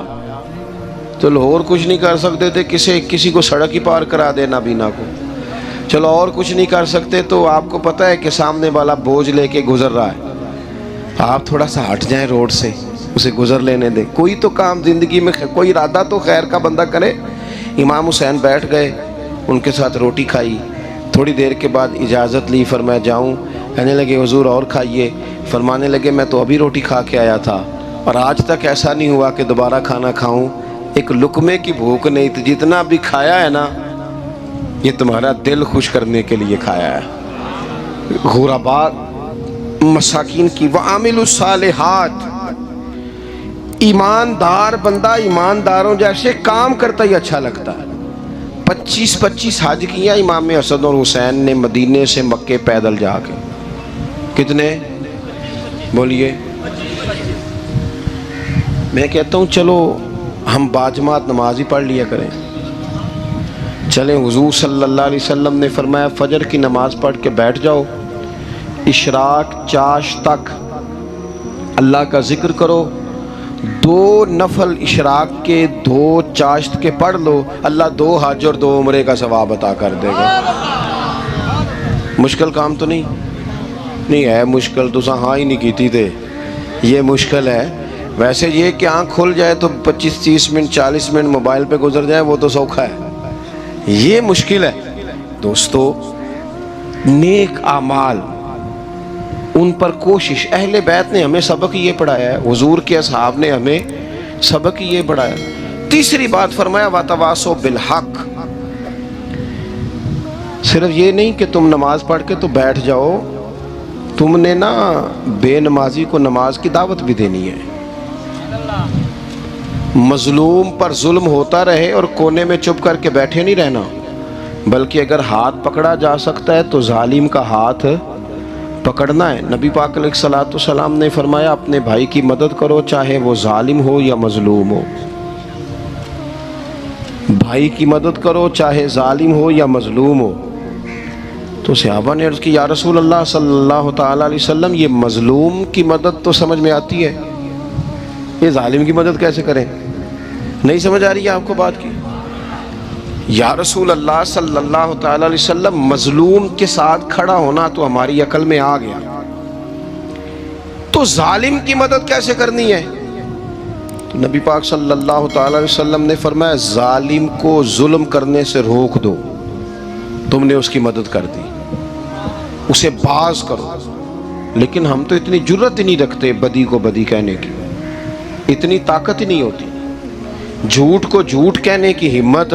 چلو اور کچھ نہیں کر سکتے تھے، کسی کو سڑک ہی پار کرا دے نابینا کو، چلو اور کچھ نہیں کر سکتے، تو آپ کو پتہ ہے کہ سامنے والا بوجھ لے کے گزر رہا ہے، آپ تھوڑا سا ہٹ جائیں روڈ سے، اسے گزر لینے دیں، کوئی تو کام زندگی میں، کوئی ارادہ تو خیر کا بندہ کرے۔ امام حسین بیٹھ گئے، ان کے ساتھ روٹی کھائی، تھوڑی دیر کے بعد اجازت لی، فرمایا جاؤں؟ کہنے لگے حضور اور کھائیے، فرمانے لگے میں تو ابھی روٹی کھا کے آیا تھا اور آج تک ایسا نہیں ہوا کہ دوبارہ کھانا کھاؤں، ایک لقمے کی بھوک نہیں تھی، جتنا بھی کھایا ہے نا یہ تمہارا دل خوش کرنے کے لیے کھایا ہے۔ غربا مساکین کی وعامل الصالحات، ایماندار بندہ ایمانداروں جیسے کام کرتا ہی اچھا لگتا ہے۔ 25 حج کیا امام حسن اور حسین نے مدینے سے مکے پیدل جا کے، کتنے بولیے؟ میں کہتا ہوں چلو ہم باجماعت نماز ہی پڑھ لیا کریں، چلیں حضور صلی اللہ علیہ وسلم نے فرمایا فجر کی نماز پڑھ کے بیٹھ جاؤ، اشراق چاش تک اللہ کا ذکر کرو، 2 نفل اشراق کے 2 چاشت کے پڑھ لو، اللہ 2 حج اور 2 عمرے کا ثواب عطا کر دے گا۔ مشکل کام تو نہیں ہے، مشکل تو ہاں ہی نہیں کیتی تھے، یہ مشکل ہے۔ ویسے یہ کہ آنکھ کھل جائے تو 25-30 منٹ 40 منٹ موبائل پہ گزر جائے وہ تو سوکھا ہے، یہ مشکل ہے۔ دوستو نیک اعمال ان پر کوشش، اہل بیت نے ہمیں سبق یہ پڑھایا ہے، حضور کے اصحاب نے ہمیں سبق یہ پڑھایا۔ تیسری بات فرمایا وَتَوَاصَوْا بِالْحَقِّ، صرف یہ نہیں کہ تم نماز پڑھ کے تو بیٹھ جاؤ، تم نے نا بے نمازی کو نماز کی دعوت بھی دینی ہے، مظلوم پر ظلم ہوتا رہے اور کونے میں چپ کر کے بیٹھے نہیں رہنا، بلکہ اگر ہاتھ پکڑا جا سکتا ہے تو ظالم کا ہاتھ پکڑنا ہے۔ نبی پاک علیہ الصلوۃ والسلام نے فرمایا اپنے بھائی کی مدد کرو چاہے وہ ظالم ہو یا مظلوم ہو، بھائی کی مدد کرو چاہے ظالم ہو یا مظلوم ہو۔ تو صحابہ نے عرض کی یا رسول اللہ صلی اللہ تعالیٰ علیہ وسلم یہ مظلوم کی مدد تو سمجھ میں آتی ہے، یہ ظالم کی مدد کیسے کریں؟ نہیں سمجھ آ رہی ہے آپ کو بات کی؟ یا رسول اللہ صلی اللہ تعالی علیہ وسلم مظلوم کے ساتھ کھڑا ہونا تو ہماری عقل میں آ گیا، تو ظالم کی مدد کیسے کرنی ہے؟ تو نبی پاک صلی اللہ تعالی علیہ وسلم نے فرمایا ظالم کو ظلم کرنے سے روک دو، تم نے اس کی مدد کر دی، اسے باز کرو۔ لیکن ہم تو اتنی جرت ہی نہیں رکھتے بدی کو بدی کہنے کی، اتنی طاقت ہی نہیں ہوتی، جھوٹ کو جھوٹ کہنے کی ہمت۔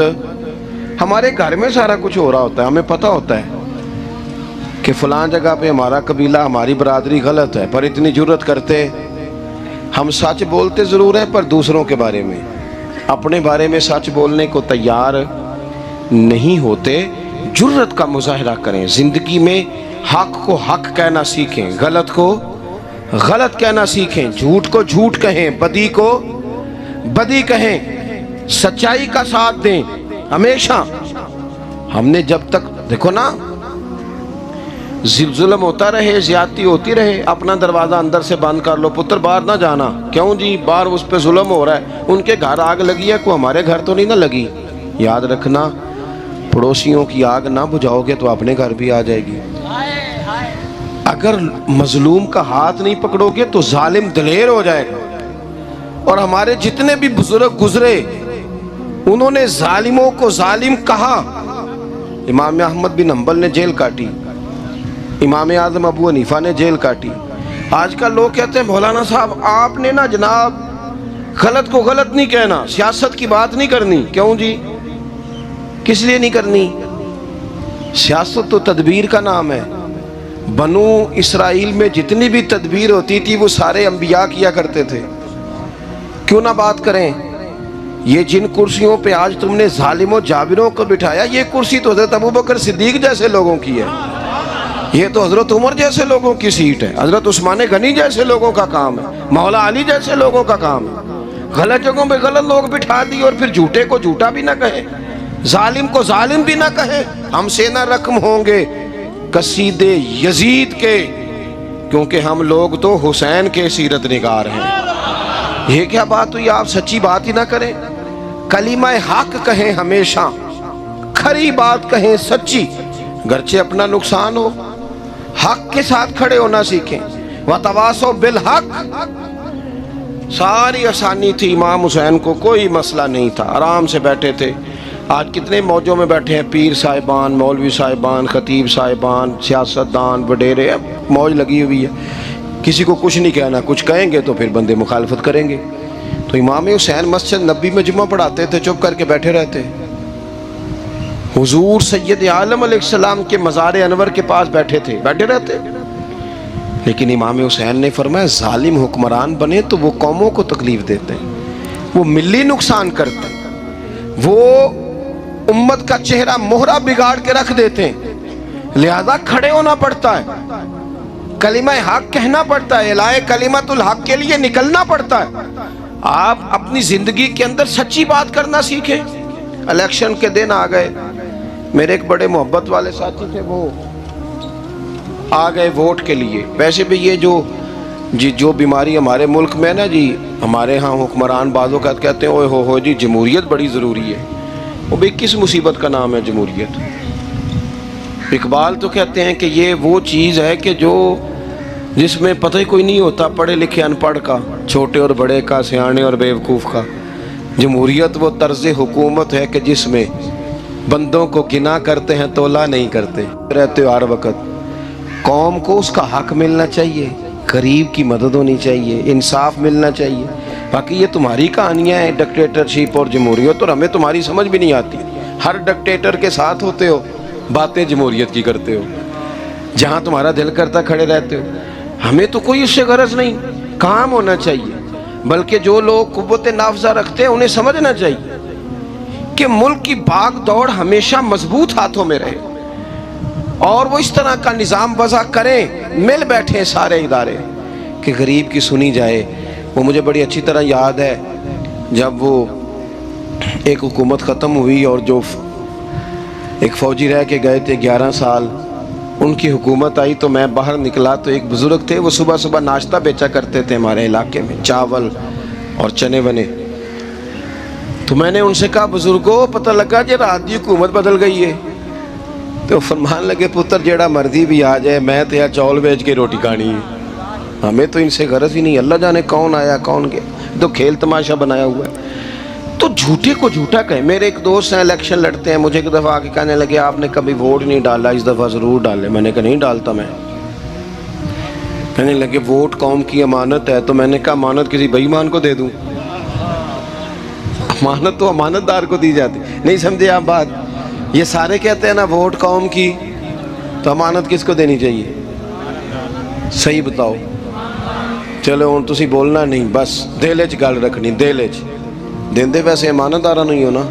ہمارے گھر میں سارا کچھ ہو رہا ہوتا ہے، ہمیں پتہ ہوتا ہے کہ فلاں جگہ پہ ہمارا قبیلہ ہماری برادری غلط ہے، پر اتنی جرت کرتے ہم سچ بولتے ضرور ہیں پر دوسروں کے بارے میں، اپنے بارے میں سچ بولنے کو تیار نہیں ہوتے۔ جرت کا مظاہرہ کریں، زندگی میں حق کو حق کہنا سیکھیں، غلط کو غلط کہنا سیکھیں، جھوٹ کو جھوٹ کہیں، بدی کو بدی کہیں، سچائی کا ساتھ دیں ہمیشہ۔ ہم نے جب تک دیکھو نا ظلم ہوتا رہے، زیادتی ہوتی رہے، اپنا دروازہ اندر سے بند کر لو، پتر باہر نہ جانا، کیوں جی باہر اس پہ ظلم ہو رہا ہے، ان کے گھر آگ لگی ہے، کوئی ہمارے گھر تو نہیں نہ لگی۔ یاد رکھنا پڑوسیوں کی آگ نہ بجھاؤ گے تو اپنے گھر بھی آ جائے گی۔ اگر مظلوم کا ہاتھ نہیں پکڑو گے تو ظالم دلیر ہو جائے گا۔ اور ہمارے جتنے بھی بزرگ گزرے انہوں نے ظالموں کو ظالم کہا۔ امام احمد بن حنبل نے جیل کاٹی، امام اعظم ابو حنیفہ نے جیل کاٹی۔ آج کل لوگ کہتے ہیں مولانا صاحب آپ نے نا جناب غلط کو غلط نہیں کہنا، سیاست کی بات نہیں کرنی۔ کیوں جی؟ کس لیے نہیں کرنی؟ سیاست تو تدبیر کا نام ہے۔ بنو اسرائیل میں جتنی بھی تدبیر ہوتی تھی وہ سارے انبیاء کیا کرتے تھے، کیوں نہ بات کریں؟ یہ جن کرسیوں پہ آج تم نے ظالموں جابروں کو بٹھایا، یہ کرسی تو حضرت ابوبکر صدیق جیسے لوگوں کی ہے، یہ تو حضرت عمر جیسے لوگوں کی سیٹ ہے، حضرت عثمان غنی جیسے لوگوں کا کام ہے، مولا علی جیسے لوگوں کا کام ہے۔ غلط جگہوں پہ غلط لوگ بٹھا دی اور پھر جھوٹے کو جھوٹا بھی نہ کہے، ظالم کو ظالم بھی نہ کہے۔ ہم سے نہ رقم ہوں گے قصیدے یزید کے، کیونکہ ہم لوگ تو حسین کے سیرت نگار ہیں۔ یہ کیا بات ہوئی؟ آپ سچی بات ہی نہ کریں، کلمہ حق کہیں، ہمیشہ کھری بات کہیں، سچی، گرچہ اپنا نقصان ہو، حق کے ساتھ کھڑے ہونا سیکھیں۔ وَتَوَاصَوْا بِالْحَقِّ، ساری آسانی تھی، امام حسین کو کوئی مسئلہ نہیں تھا، آرام سے بیٹھے تھے۔ آج کتنے موجوں میں بیٹھے ہیں، پیر صاحبان، مولوی صاحبان، خطیب صاحبان، سیاستدان، وڈیرے، موج لگی ہوئی ہے، کسی کو کچھ نہیں کہنا، کچھ کہیں گے تو پھر بندے مخالفت کریں گے۔ تو امام حسین مسجد نبی میں جمعہ پڑھاتے تھے، چپ کر کے بیٹھے رہتے۔ حضور سید عالم علیہ السلام کے مزار انور کے پاس بیٹھے تھے، بیٹھے رہتے۔ لیکن امام حسین نے فرمایا ظالم حکمران بنے تو وہ قوموں کو تکلیف دیتے ہیں، وہ ملی نقصان کرتے ہیں، وہ امت کا چہرہ مہرہ بگاڑ کے رکھ دیتے ہیں، لہذا کھڑے ہونا پڑتا ہے، کلمہ حق کہنا پڑتا ہے، الہے کلمت الحق کے لیے نکلنا پڑتا ہے۔ آپ اپنی زندگی کے اندر سچی بات کرنا سیکھیں۔ الیکشن کے دن آ گئے، میرے ایک بڑے محبت والے ساتھی تھے، وہ آ گئے ووٹ کے لیے۔ ویسے بھی یہ جو بیماری ہمارے ملک میں نا جی، ہمارے ہاں حکمران بعض اوقات کہتے ہیں اوے ہو جی جمہوریت بڑی ضروری ہے۔ وہ بھی کس مصیبت کا نام ہے جمہوریت؟ اقبال تو کہتے ہیں کہ یہ وہ چیز ہے کہ جس میں پتہ ہی کوئی نہیں ہوتا پڑھے لکھے ان پڑھ کا، چھوٹے اور بڑے کا، سیانے اور بیوقوف کا۔ جمہوریت وہ طرز حکومت ہے کہ جس میں بندوں کو گنا کرتے ہیں تولا نہیں کرتے رہتے ہو ہر وقت۔ قوم کو اس کا حق ملنا چاہیے، غریب کی مدد ہونی چاہیے، انصاف ملنا چاہیے۔ باقی یہ تمہاری کہانیاں ہیں ڈکٹیٹرشپ اور جمہوریت، اور ہمیں تمہاری سمجھ بھی نہیں آتی۔ ہر ڈکٹیٹر کے ساتھ ہوتے ہو، باتیں جمہوریت کی کرتے ہو، جہاں تمہارا دل کرتا کھڑے رہتے ہو۔ ہمیں تو کوئی اس سے غرض نہیں، کام ہونا چاہیے۔ بلکہ جو لوگ قوت نافذہ رکھتے ہیں انہیں سمجھنا چاہیے کہ ملک کی بھاگ دوڑ ہمیشہ مضبوط ہاتھوں میں رہے، اور وہ اس طرح کا نظام وضع کریں، مل بیٹھیں سارے ادارے کہ غریب کی سنی جائے۔ وہ مجھے بڑی اچھی طرح یاد ہے جب وہ ایک حکومت ختم ہوئی اور جو ایک فوجی رہ کے گئے تھے 11 سال، ان کی حکومت آئی تو میں باہر نکلا تو ایک بزرگ تھے، وہ صبح صبح ناشتہ بیچا کرتے تھے ہمارے علاقے میں، چاول اور چنے بنے۔ تو میں نے ان سے کہا بزرگوں پتہ لگا کہ رات دی حکومت بدل گئی ہے. تو فرمان لگے پتر جیڑا مرضی بھی آ جائے میں تو چول بیچ کے روٹی کھانی ہے, ہمیں تو ان سے غرض ہی نہیں. اللہ جانے کون آیا کون گیا, تو کھیل تماشا بنایا ہوا ہے. تو جھوٹے کو جھوٹا کہیں. میرے ایک دوست ہیں الیکشن لڑتے ہیں, مجھے ایک دفعہ آ کے کہنے لگے آپ نے کبھی ووٹ نہیں ڈالا, اس دفعہ ضرور ڈالے. میں نے کہا نہیں ڈالتا میں. کہنے لگے ووٹ قوم کی امانت ہے. تو میں نے کہا امانت کسی بے ایمان کو دے دوں؟ امانت تو امانت دار کو دی جاتی. نہیں سمجھے آپ بات؟ یہ سارے کہتے ہیں نا ووٹ قوم کی, تو امانت کس کو دینی چاہیے؟ صحیح بتاؤ. چلو ہوں تسی بولنا نہیں, بس دل وچ گل رکھنی. دل وچ دیندے ویسے امانت دارا نہیں ہو نا.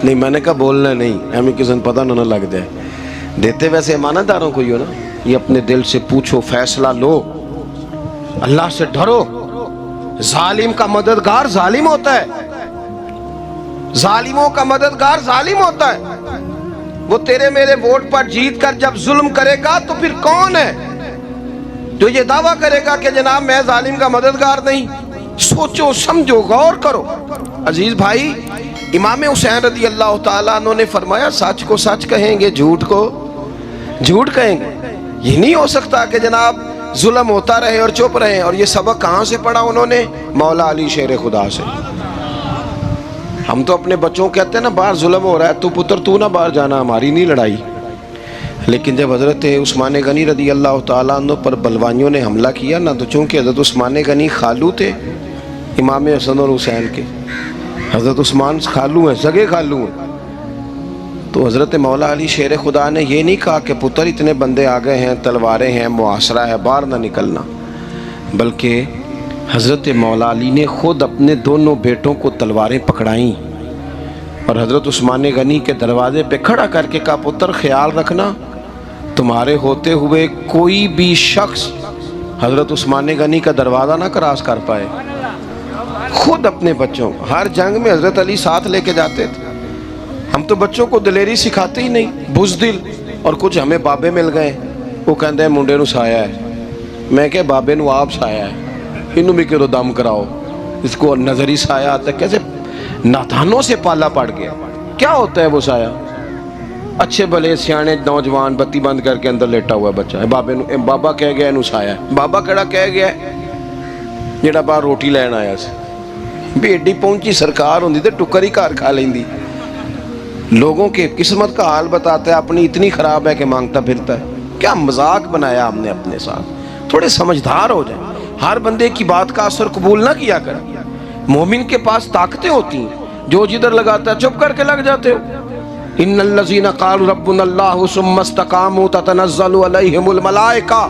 نہیں میں نے کہا بولنا نہیں, ایویں کسی نے پتہ نہ لگ جائے. دیتے ویسے امانت داروں کو ہی ہو نا. یہ اپنے دل سے پوچھو, فیصلہ لو, اللہ سے ڈرو. ظالم کا مددگار ظالم ہوتا ہے, ظالموں کا مددگار ظالم ہوتا ہے. وہ تیرے میرے ووٹ پر جیت کر جب ظلم کرے گا تو پھر کون ہے جو یہ دعویٰ کرے گا کہ جناب میں ظالم کا مددگار نہیں؟ سوچو سمجھو غور کرو. عزیز بھائی, امام حسین رضی اللہ تعالیٰ عنہ نے فرمایا سچ کو سچ کہیں گے, جھوٹ کو جھوٹ کہیں گے. یہ نہیں ہو سکتا کہ جناب ظلم ہوتا رہے اور چپ رہے. اور یہ سبق کہاں سے پڑھا انہوں نے؟ مولا علی شیر خدا سے. ہم تو اپنے بچوں کو کہتے ہیں نا باہر ظلم ہو رہا ہے, تو پتر تو نہ باہر جانا, ہماری نہیں لڑائی. لیکن جب حضرت عثمان غنی رضی اللہ تعالیٰ عنہ پر بلوانیوں نے حملہ کیا نا, تو چونکہ حضرت عثمان غنی خالو تھے امام حسن اور حسین کے, حضرت عثمان خالو ہیں, سگے خالو ہیں, تو حضرت مولا علی شیر خدا نے یہ نہیں کہا کہ پتر اتنے بندے آ گئے ہیں, تلواریں ہیں, محاصرہ ہے, باہر نہ نکلنا. بلکہ حضرت مولا علی نے خود اپنے دونوں بیٹوں کو تلواریں پکڑائیں اور حضرت عثمان غنی کے دروازے پہ کھڑا کر کے کہا پتر خیال رکھنا تمہارے ہوتے ہوئے کوئی بھی شخص حضرت عثمان غنی کا دروازہ نہ کراس کر پائے. خود اپنے بچوں, ہر جنگ میں حضرت علی ساتھ لے کے جاتے تھے. ہم تو بچوں کو دلیری سکھاتے ہی نہیں, بزدل. اور کچھ ہمیں بابے مل گئے, وہ کہتے ہیں منڈے نو سایا ہے. میں کہ بابے نو آپ سایا ہے, انہوں بھی کرو دم کراؤ. اس کو نظری سایہ آتا ہے, کیسے ناتھانوں سے پالا پڑ گیا. کیا ہوتا ہے وہ سایہ؟ اچھے بھلے سیانے نوجوان بتی بند کر کے اندر لیٹا ہوا بچہ ہے, بابا کہہ گیا انہوں سایہ ہے. بابا کہڑا کہہ گیا جڑا باہر روٹی لین آیا سی, بھی ایڈی پہنچی سرکار ہوندی تے ٹکر ہی گھر کھا لیندی. لوگوں کے قسمت کا حال بتاتا ہے, اپنی اتنی خراب ہے کہ مانگتا پھرتا ہے. کیا مذاق بنایا ہم نے اپنے ساتھ. تھوڑے سمجھدار ہو جائیں, ہر بندے کی بات کا اثر قبول نہ کیا کریں. مومن کے پاس طاقتیں ہوتی ہیں, جو جدھر لگاتا ہے چپ کر کے لگ جاتے ہو. ان الذین قالوا ربنا اللہ ثم استقاموا تتنزل علیہم الملائکہ.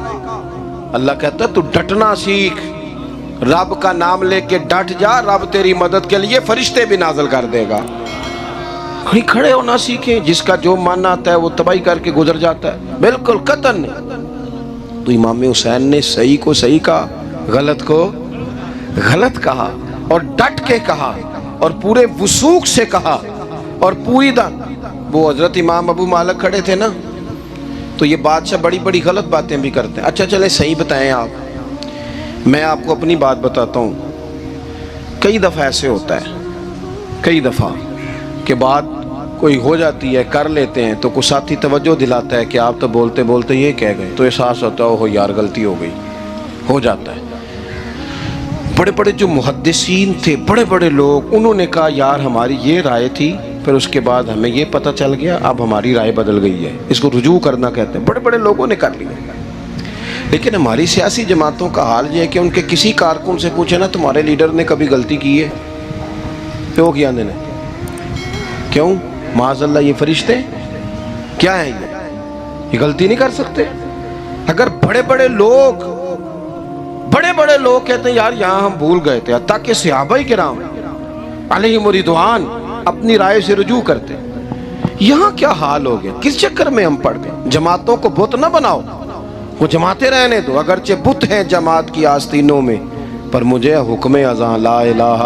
اللہ کہتا ہے تو ڈٹنا سیکھ, رب کا نام لے کے ڈٹ جا, رب تیری مدد کے لیے فرشتے بھی نازل کر دے گا. کہیں کھڑے ہونا سیکھیں, جس کا جو ماننا آتا ہے وہ تباہی کر کے گزر جاتا ہے, بالکل قطن نہیں. تو امام حسین نے صحیح کو صحیح کہا, غلط کو غلط کہا, اور ڈٹ کے کہا, اور پورے وثوق سے کہا, اور پوری وہ حضرت امام ابو مالک کھڑے تھے نا, تو یہ بادشاہ بڑی بڑی غلط باتیں بھی کرتے ہیں. اچھا چلیں صحیح بتائیں آپ, میں آپ کو اپنی بات بتاتا ہوں. کئی دفعہ ایسے ہوتا ہے, کئی دفعہ کہ بات کوئی ہو جاتی ہے, کر لیتے ہیں, تو کوئی ساتھی توجہ دلاتا ہے کہ آپ تو بولتے بولتے یہ کہہ گئے, تو احساس ہوتا ہے اوہ یار غلطی ہو گئی, ہو جاتا ہے. بڑے بڑے جو محدثین تھے, بڑے بڑے لوگ, انہوں نے کہا یار ہماری یہ رائے تھی, پھر اس کے بعد ہمیں یہ پتہ چل گیا اب ہماری رائے بدل گئی ہے. اس کو رجوع کرنا کہتے ہیں. بڑے بڑے لوگوں نے کر لیا. لیکن ہماری سیاسی جماعتوں کا حال یہ ہے کہ ان کے کسی کارکن سے پوچھے نا تمہارے لیڈر نے کبھی غلطی کی ہے, کیوں کیا نے, کیوں معاذ اللہ یہ فرشتے کیا ہیں, یہ غلطی نہیں کر سکتے. اگر بڑے بڑے لوگ کہتے ہیں یار یہاں ہم بھول گئے تھے, حتیٰ کہ صحابہ کرام علیہم رضوان اپنی رائے سے رجوع کرتے, یہاں کیا حال ہو گیا, کس چکر میں ہم پڑ گئے. جماعتوں کو بت نہ بناؤ, وہ جماعتیں رہنے دو, اگرچہ بت ہیں جماعت کی آستینوں میں, پر مجھے حکم ازاں لا الہ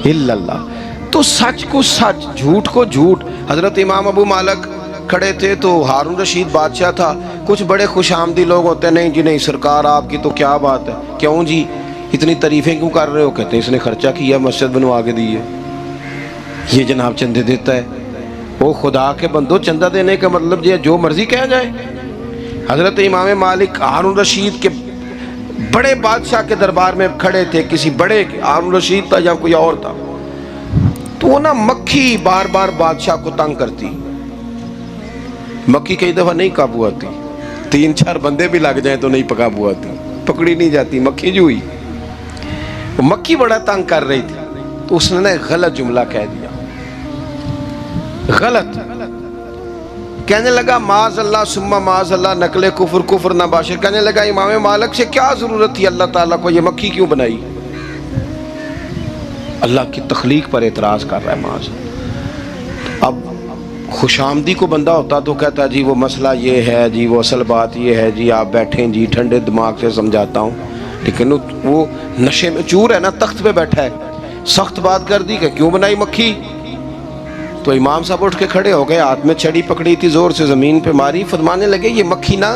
الا اللہ. تو سچ کو سچ, جھوٹ کو جھوٹ. حضرت امام ابو مالک کھڑے تھے تو ہارون رشید بادشاہ تھا. کچھ بڑے خوش آمدی لوگ ہوتے ہیں, نہیں جی نہیں سرکار آپ کی تو کیا بات ہے, کیوں جی اتنی تعریفیں کیوں کر رہے ہو, کہتے ہیں اس نے خرچہ کیا مسجد بنوا کے دی ہے. یہ جناب چندے دیتا ہے. وہ خدا کے بندو چندہ دینے کا مطلب یہ جو مرضی کہا جائے. حضرت امام مالک ہارون رشید کے بڑے بادشاہ کے دربار میں کھڑے تھے, کسی بڑے کے, ہارون رشید تھا یا کوئی اور تھا, تو وہ نا مکھی بار بار بادشاہ کو تنگ کرتی. مکھی کئی دفعہ نہیں قابو آتی, 3-4 بندے بھی لگ جائیں تو نہیں قابو آتی, پکڑی نہیں جاتی, مکھی جو ہوئی. مکھی بڑا تنگ کر رہی تھی تو اس نے ایک غلط جملہ کہہ دیا. غلط کہنے لگا معاذ اللہ ثم معاذ اللہ, نقل کفر کفر نہ باشر. کہنے لگا امام مالک سے کیا ضرورت تھی اللہ تعالیٰ کو یہ مکھی کیوں بنائی؟ اللہ کی تخلیق پر اعتراض کر رہا ہے معاذ. اب خوش آمدی کو بندہ ہوتا تو کہتا جی وہ مسئلہ یہ ہے جی, وہ اصل بات یہ ہے جی, آپ بیٹھیں جی, ٹھنڈے دماغ سے سمجھاتا ہوں. لیکن وہ نشے میں چور ہے نا, تخت پہ بیٹھا ہے, سخت بات کر دی کہ کیوں بنائی مکھی. تو امام صاحب اٹھ کے کھڑے ہو گئے, ہاتھ میں چھڑی پکڑی تھی, زور سے زمین پہ ماری, فرمانے لگے یہ مکھی نا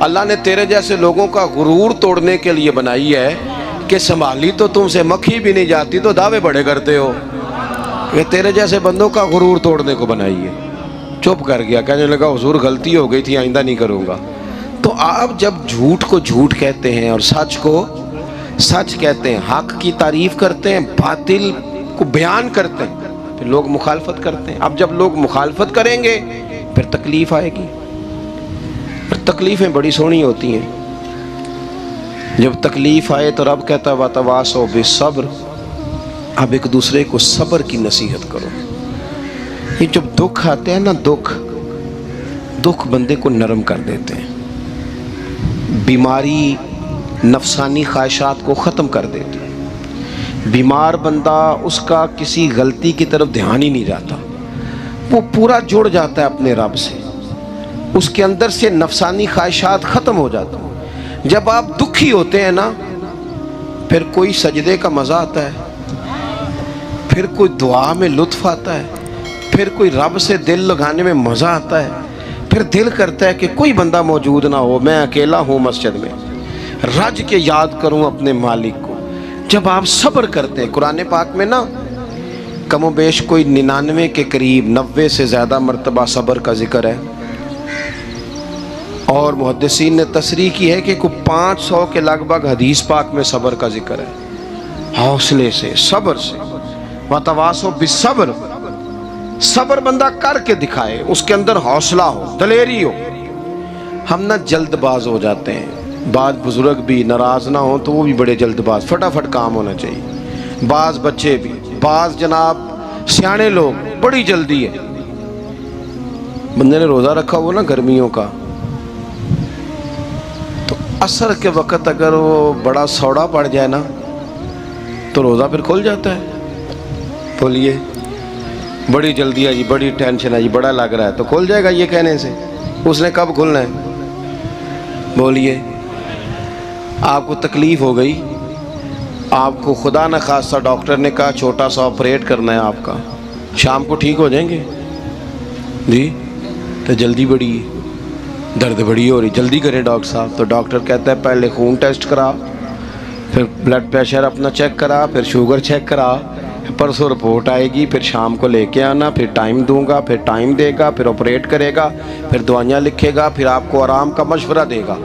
اللہ نے تیرے جیسے لوگوں کا غرور توڑنے کے لیے بنائی ہے کہ سنبھالی تو تم سے مکھی بھی نہیں جاتی تو دعوے بڑے کرتے ہو. یہ تیرے جیسے بندوں کا غرور توڑنے کو بنائی ہے. چپ کر گیا, کہنے لگا حضور غلطی ہو گئی تھی, آئندہ نہیں کروں گا. تو آپ جب جھوٹ کو جھوٹ کہتے ہیں اور سچ کو سچ کہتے ہیں, حق کی تعریف کرتے ہیں, باطل کو بیان کرتے ہیں, پھر لوگ مخالفت کرتے ہیں. اب جب لوگ مخالفت کریں گے پھر تکلیف آئے گی. پھر تکلیفیں بڑی سونی ہوتی ہیں. جب تکلیف آئے تو رب کہتا ہے وَتَوَاصَوْا بِالصَّبْرِ, اب ایک دوسرے کو صبر کی نصیحت کرو. یہ جب دکھ آتے ہیں نا, دکھ بندے کو نرم کر دیتے ہیں, بیماری نفسانی خواہشات کو ختم کر دیتی ہے. بیمار بندہ اس کا کسی غلطی کی طرف دھیان ہی نہیں جاتا, وہ پورا جڑ جاتا ہے اپنے رب سے, اس کے اندر سے نفسانی خواہشات ختم ہو جاتا ہیں. جب آپ دکھی ہوتے ہیں نا, پھر کوئی سجدے کا مزہ آتا ہے, پھر کوئی دعا میں لطف آتا ہے, پھر کوئی رب سے دل لگانے میں مزہ آتا ہے, پھر دل کرتا ہے کہ کوئی بندہ موجود نہ ہو, میں اکیلا ہوں مسجد میں, رج کے یاد کروں اپنے مالک کو. جب آپ صبر کرتے ہیں, قرآن پاک میں نا کم و بیش کوئی 99 کے قریب 90 سے زیادہ مرتبہ صبر کا ذکر ہے, اور محدثین نے تصریح کی ہے کہ کوئی 500 کے لگ بھگ حدیث پاک میں صبر کا ذکر ہے. حوصلے سے, صبر سے, وَتَوَاصَوْا بِالصَّبْرِ, صبر بندہ کر کے دکھائے, اس کے اندر حوصلہ ہو, دلیری ہو. ہم نہ جلد باز ہو جاتے ہیں, بعض بزرگ بھی ناراض نہ ہوں تو وہ بھی بڑے جلد باز, فٹافٹ کام ہونا چاہیے. بعض بچے بھی, بعض جناب سیانے لوگ, بڑی جلدی ہے. بندے نے روزہ رکھا ہوا نا گرمیوں کا, تو عصر کے وقت اگر وہ بڑا سوڑا پڑ جائے نا تو روزہ پھر کھل جاتا ہے. بولیے بڑی جلدی ہے جی, بڑی ٹینشن ہے جی, بڑا لگ رہا ہے, تو کھل جائے گا یہ کہنے سے. اس نے کب کھلنا ہے؟ بولیے. آپ کو تکلیف ہو گئی, آپ کو خدا نہ خواستہ ڈاکٹر نے کہا چھوٹا سا آپریٹ کرنا ہے آپ کا, شام کو ٹھیک ہو جائیں گے جی, تو جلدی بڑی, درد بڑی ہو رہی, جلدی کریں ڈاکٹر صاحب. تو ڈاکٹر کہتا ہے پہلے خون ٹیسٹ کرا, پھر بلڈ پریشر اپنا چیک کرا, پھر شوگر چیک کرا, پرسوں رپورٹ آئے گی, پھر شام کو لے کے آنا, پھر ٹائم دوں گا, پھر ٹائم دے گا, پھر آپریٹ کرے گا, پھر دوائیاں لکھے گا, پھر آپ کو آرام کا مشورہ دے گا,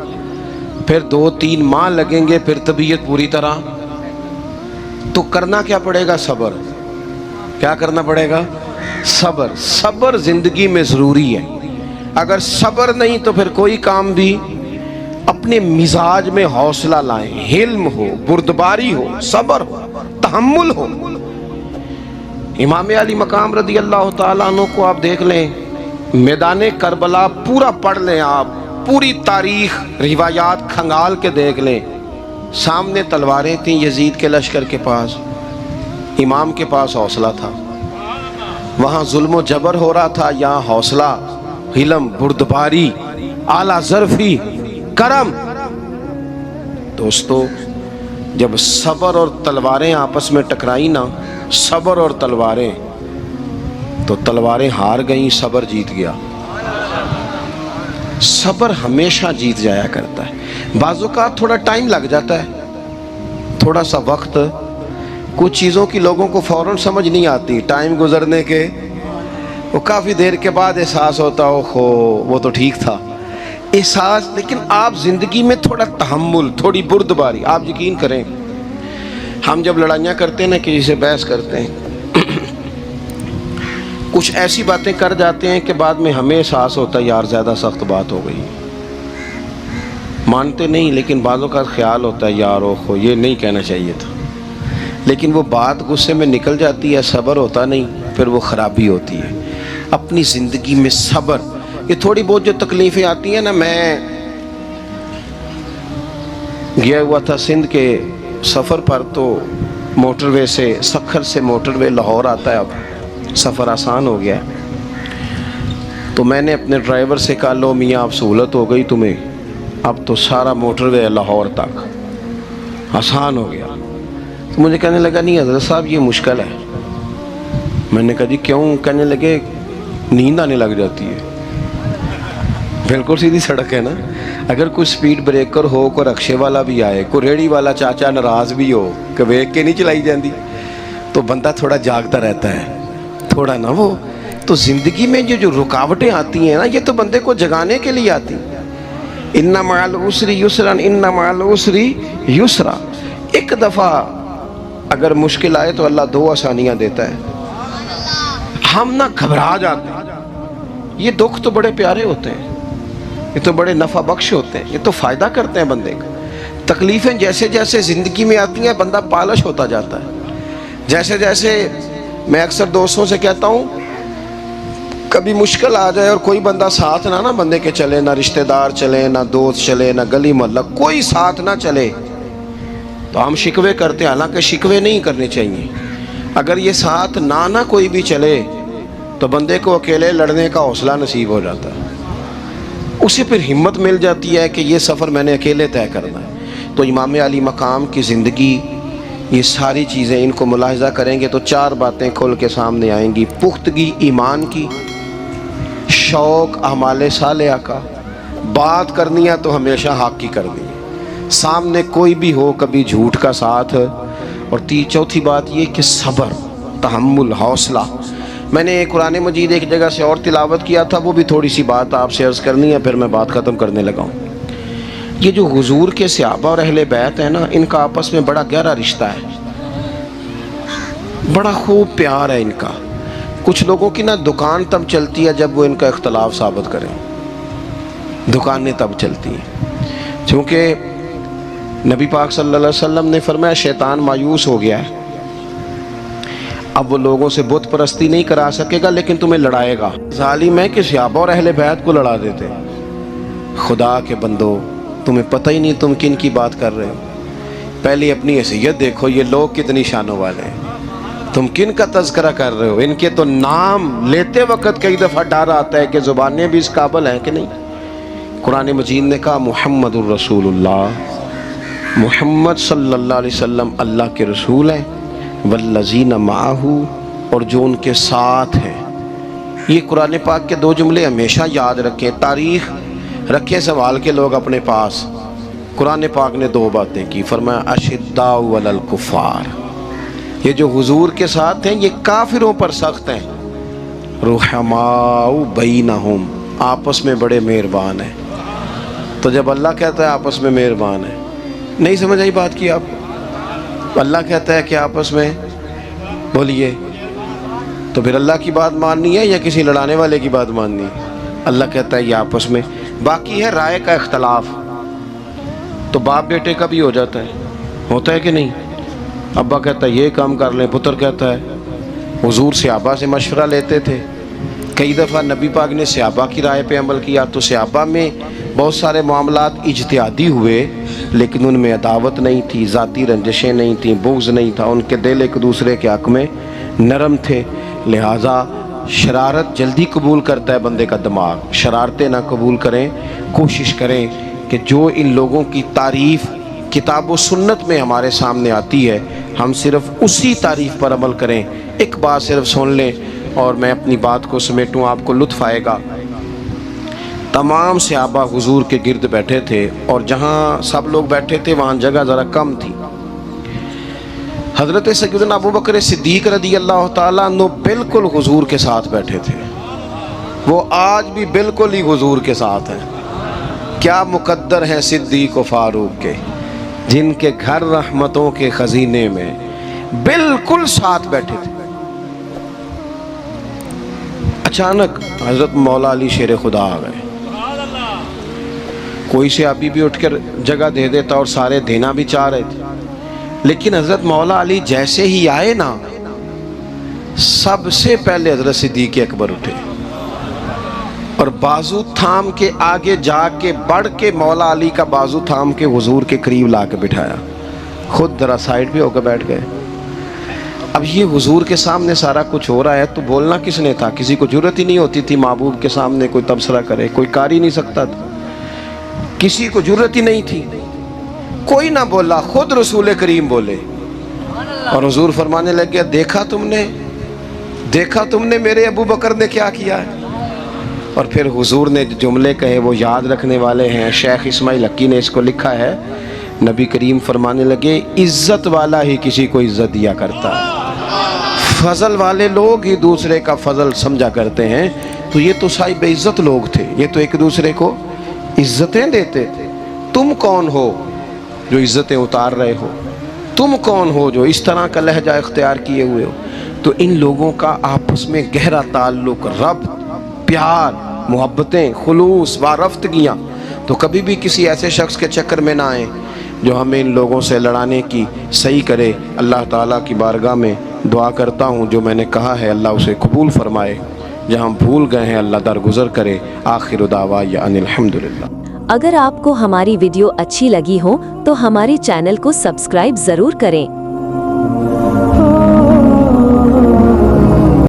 پھر 2-3 ماہ لگیں گے, پھر طبیعت پوری طرح. تو کرنا کیا پڑے گا؟ صبر. کیا کرنا پڑے گا؟ صبر. صبر زندگی میں ضروری ہے. اگر صبر نہیں تو پھر کوئی کام بھی. اپنے مزاج میں حوصلہ لائیں, حلم ہو, بردباری ہو, صبر ہو, تحمل ہو. امام علی مقام رضی اللہ تعالیٰ عنہ کو آپ دیکھ لیں, میدان کربلا پورا پڑھ لیں, آپ پوری تاریخ روایات کھنگال کے دیکھ لیں. سامنے تلواریں تھیں یزید کے لشکر کے پاس, امام کے پاس حوصلہ تھا. وہاں ظلم و جبر ہو رہا تھا, یہاں حوصلہ, حلم, بردباری, اعلیٰ ظرفی, کرم. دوستو جب صبر اور تلواریں آپس میں ٹکرائی نا, صبر اور تلواریں, تو تلواریں ہار گئیں, صبر جیت گیا. صبر ہمیشہ جیت جایا کرتا ہے. بعض اوقات تھوڑا ٹائم لگ جاتا ہے, تھوڑا سا وقت کچھ چیزوں کی لوگوں کو فوراً سمجھ نہیں آتی، ٹائم گزرنے کے وہ کافی دیر کے بعد احساس ہوتا ہو وہ تو ٹھیک تھا احساس. لیکن آپ زندگی میں تھوڑا تحمل، تھوڑی بردباری. آپ یقین کریں ہم جب لڑائیاں کرتے ہیں نا، کسی سے بحث کرتے ہیں، کچھ ایسی باتیں کر جاتے ہیں کہ بعد میں ہمیں احساس ہوتا ہے یار زیادہ سخت بات ہو گئی. مانتے نہیں لیکن بعضوں کا خیال ہوتا ہے یار اوہو یہ نہیں کہنا چاہیے تھا. لیکن وہ بات غصے میں نکل جاتی ہے، صبر ہوتا نہیں، پھر وہ خرابی ہوتی ہے. اپنی زندگی میں صبر. یہ تھوڑی بہت جو تکلیفیں آتی ہیں نا، میں گیا ہوا تھا سندھ کے سفر پر، تو موٹر وے سے، سکھر سے موٹر وے لاہور آتا ہے، اب سفر آسان ہو گیا. تو میں نے اپنے ڈرائیور سے کہا لو میاں اب سہولت ہو گئی تمہیں، اب تو سارا موٹر وے لاہور تک آسان ہو گیا. تو مجھے کہنے لگا نہیں حضرت صاحب یہ مشکل ہے. میں نے کہا جی کیوں؟ کہنے لگے نیند آنے لگ جاتی ہے. بالکل سیدھی سڑک ہے نا، اگر کوئی سپیڈ بریکر ہو، کوئی رکشے والا بھی آئے، کوئی ریڑھی والا چاچا ناراض بھی ہو کہ ویک کے نہیں چلائی جاندی، تو بندہ تھوڑا جاگتا رہتا ہے تھوڑا نا. وہ تو زندگی میں جو رکاوٹیں آتی ہیں نا، یہ تو بندے کو جگانے کے لیے آتی ہیں. ان مع العسر یسرا، ان مع العسر یسرا. ایک دفعہ اگر مشکل آئے تو اللہ دو آسانیاں دیتا ہے. ہم نہ گھبرا جاتے ہیں. یہ دکھ تو بڑے پیارے ہوتے ہیں، یہ تو بڑے نفع بخش ہوتے ہیں، یہ تو فائدہ کرتے ہیں بندے کا. تکلیفیں جیسے جیسے زندگی میں آتی ہیں بندہ پالش ہوتا جاتا ہے. جیسے جیسے میں اکثر دوستوں سے کہتا ہوں کبھی مشکل آ جائے اور کوئی بندہ ساتھ نہ بندے کے چلے، نہ رشتہ دار چلے، نہ دوست چلے، نہ گلی محلہ کوئی ساتھ نہ چلے، تو ہم شکوے کرتے ہیں. حالانکہ شکوے نہیں کرنے چاہیے. اگر یہ ساتھ نہ کوئی بھی چلے تو بندے کو اکیلے لڑنے کا حوصلہ نصیب ہو جاتا ہے. اسے پھر ہمت مل جاتی ہے کہ یہ سفر میں نے اکیلے طے کرنا ہے. تو امام علی مقام کی زندگی، یہ ساری چیزیں ان کو ملاحظہ کریں گے تو چار باتیں کھل کے سامنے آئیں گی. پختگی ایمان کی، شوق اعمال صالحہ کا، بات کرنی ہے تو ہمیشہ حق کی کرنی ہے، سامنے کوئی بھی ہو کبھی جھوٹ کا ساتھ، اور چوتھی بات یہ کہ صبر، تحمل، حوصلہ. میں نے قرآن مجید ایک جگہ سے اور تلاوت کیا تھا، وہ بھی تھوڑی سی بات آپ سے عرض کرنی ہے پھر میں بات ختم کرنے لگا ہوں. یہ جو حضور کے صحابہ اور اہل بیت ہیں نا، ان کا آپس میں بڑا گہرا رشتہ ہے، بڑا خوب پیار ہے ان کا. کچھ لوگوں کی نا دکان تب چلتی ہے جب وہ ان کا اختلاف ثابت کریں، دکانیں تب چلتی ہیں. چونکہ نبی پاک صلی اللہ علیہ وسلم نے فرمایا شیطان مایوس ہو گیا ہے، اب وہ لوگوں سے بت پرستی نہیں کرا سکے گا لیکن تمہیں لڑائے گا. ظالم ہے کہ صحابہ اور اہل بیت کو لڑا دیتے. خدا کے بندو تمہیں پتہ ہی نہیں تم کن کی بات کر رہے ہو. پہلے اپنی حیثیت دیکھو، یہ لوگ کتنی شانوں والے ہیں، تم کن کا تذکرہ کر رہے ہو. ان کے تو نام لیتے وقت کئی دفعہ ڈر آتا ہے کہ زبانیں بھی اس قابل ہیں کہ نہیں. قرآن مجید نے کہا محمد الرسول اللہ، محمد صلی اللہ علیہ وسلم اللہ کے رسول ہیں، والذین معہ، اور جو ان کے ساتھ ہیں. یہ قرآن پاک کے دو جملے ہمیشہ یاد رکھیں، تاریخ رکھیں سنبھال کے لوگ اپنے پاس. قرآن پاک نے دو باتیں کی، فرمایا اشداء علی الکفار، یہ جو حضور کے ساتھ ہیں یہ کافروں پر سخت ہیں، رحماء بینہم، آپس میں بڑے مہربان ہیں. تو جب اللہ کہتا ہے آپس میں مہربان ہے، نہیں سمجھ آئی بات کی آپ؟ اللہ کہتا ہے کہ آپس میں بولیے، تو پھر اللہ کی بات ماننی ہے یا کسی لڑانے والے کی بات ماننی ہے؟ اللہ کہتا ہے یہ آپس میں. باقی ہے رائے کا اختلاف، تو باپ بیٹے کا بھی ہو جاتا ہے، ہوتا ہے کہ نہیں؟ ابا کہتا ہے یہ کام کر لیں، پتر کہتا ہے. حضور صحابہ سے مشورہ لیتے تھے، کئی دفعہ نبی پاک نے صحابہ کی رائے پہ عمل کیا. تو صحابہ میں بہت سارے معاملات اجتہادی ہوئے لیکن ان میں عداوت نہیں تھی، ذاتی رنجشیں نہیں تھیں، بغض نہیں تھا، ان کے دل ایک دوسرے کے حق میں نرم تھے. لہٰذا شرارت جلدی قبول کرتا ہے بندے کا دماغ، شرارتیں نہ قبول کریں. کوشش کریں کہ جو ان لوگوں کی تعریف کتاب و سنت میں ہمارے سامنے آتی ہے ہم صرف اسی تعریف پر عمل کریں. ایک بات صرف سن لیں اور میں اپنی بات کو سمیٹوں، آپ کو لطف آئے گا. تمام صحابہ حضور کے گرد بیٹھے تھے اور جہاں سب لوگ بیٹھے تھے وہاں جگہ ذرا کم تھی. حضرت سیدنا ابو بکر صدیق رضی اللہ تعالیٰ عنہ بالکل حضور کے ساتھ بیٹھے تھے، وہ آج بھی بالکل ہی حضور کے ساتھ ہیں۔ کیا مقدر ہیں صدیق و فاروق کے، جن کے گھر رحمتوں کے خزینے میں بالکل ساتھ بیٹھے تھے۔ اچانک حضرت مولا علی شیر خدا آ گئے، کوئی سے ابھی بھی اٹھ کر جگہ دے دیتا اور سارے دینا بھی چاہ رہے تھے، لیکن حضرت مولا علی جیسے ہی آئے نا، سب سے پہلے حضرت صدیق اکبر اٹھے اور بازو تھام کے آگے جا کے بڑھ کے مولا علی کا بازو تھام کے حضور کے قریب لا کے بٹھایا، خود ذرا سائیڈ پہ ہو کے بیٹھ گئے۔ اب یہ حضور کے سامنے سارا کچھ ہو رہا ہے تو بولنا کس نے تھا؟ کسی کو ضرورت ہی نہیں ہوتی تھی محبوب کے سامنے کوئی تبصرہ کرے، کوئی کر ہی نہیں سکتا تھا، کسی کو ضرورت ہی نہیں تھی، کوئی نہ بولا، خود رسول کریم بولے اور حضور فرمانے لگے، دیکھا تم نے میرے ابو بکر نے کیا کیا ہے؟ اور پھر حضور نے جملے کہے وہ یاد رکھنے والے ہیں، شیخ اسماعیل حقی نے اس کو لکھا ہے، نبی کریم فرمانے لگے، عزت والا ہی کسی کو عزت دیا کرتا ہے، فضل والے لوگ ہی دوسرے کا فضل سمجھا کرتے ہیں۔ تو یہ تو صاحب عزت لوگ تھے، یہ تو ایک دوسرے کو عزتیں دیتے تھے۔ تم کون ہو جو عزتیں اتار رہے ہو؟ تم کون ہو جو اس طرح کا لہجہ اختیار کیے ہوئے ہو؟ تو ان لوگوں کا آپس میں گہرا تعلق، ربط، پیار، محبتیں، خلوص، وارفتگیاں، تو کبھی بھی کسی ایسے شخص کے چکر میں نہ آئیں جو ہمیں ان لوگوں سے لڑانے کی صحیح کرے۔ اللہ تعالیٰ کی بارگاہ میں دعا کرتا ہوں جو میں نے کہا ہے اللہ اسے قبول فرمائے، جہاں بھول گئے ہیں اللہ درگزر کرے۔ آخر دعوایا ان الحمدللہ۔ اگر آپ کو ہماری ویڈیو اچھی لگی ہو تو ہمارے چینل کو سبسکرائب ضرور کریں۔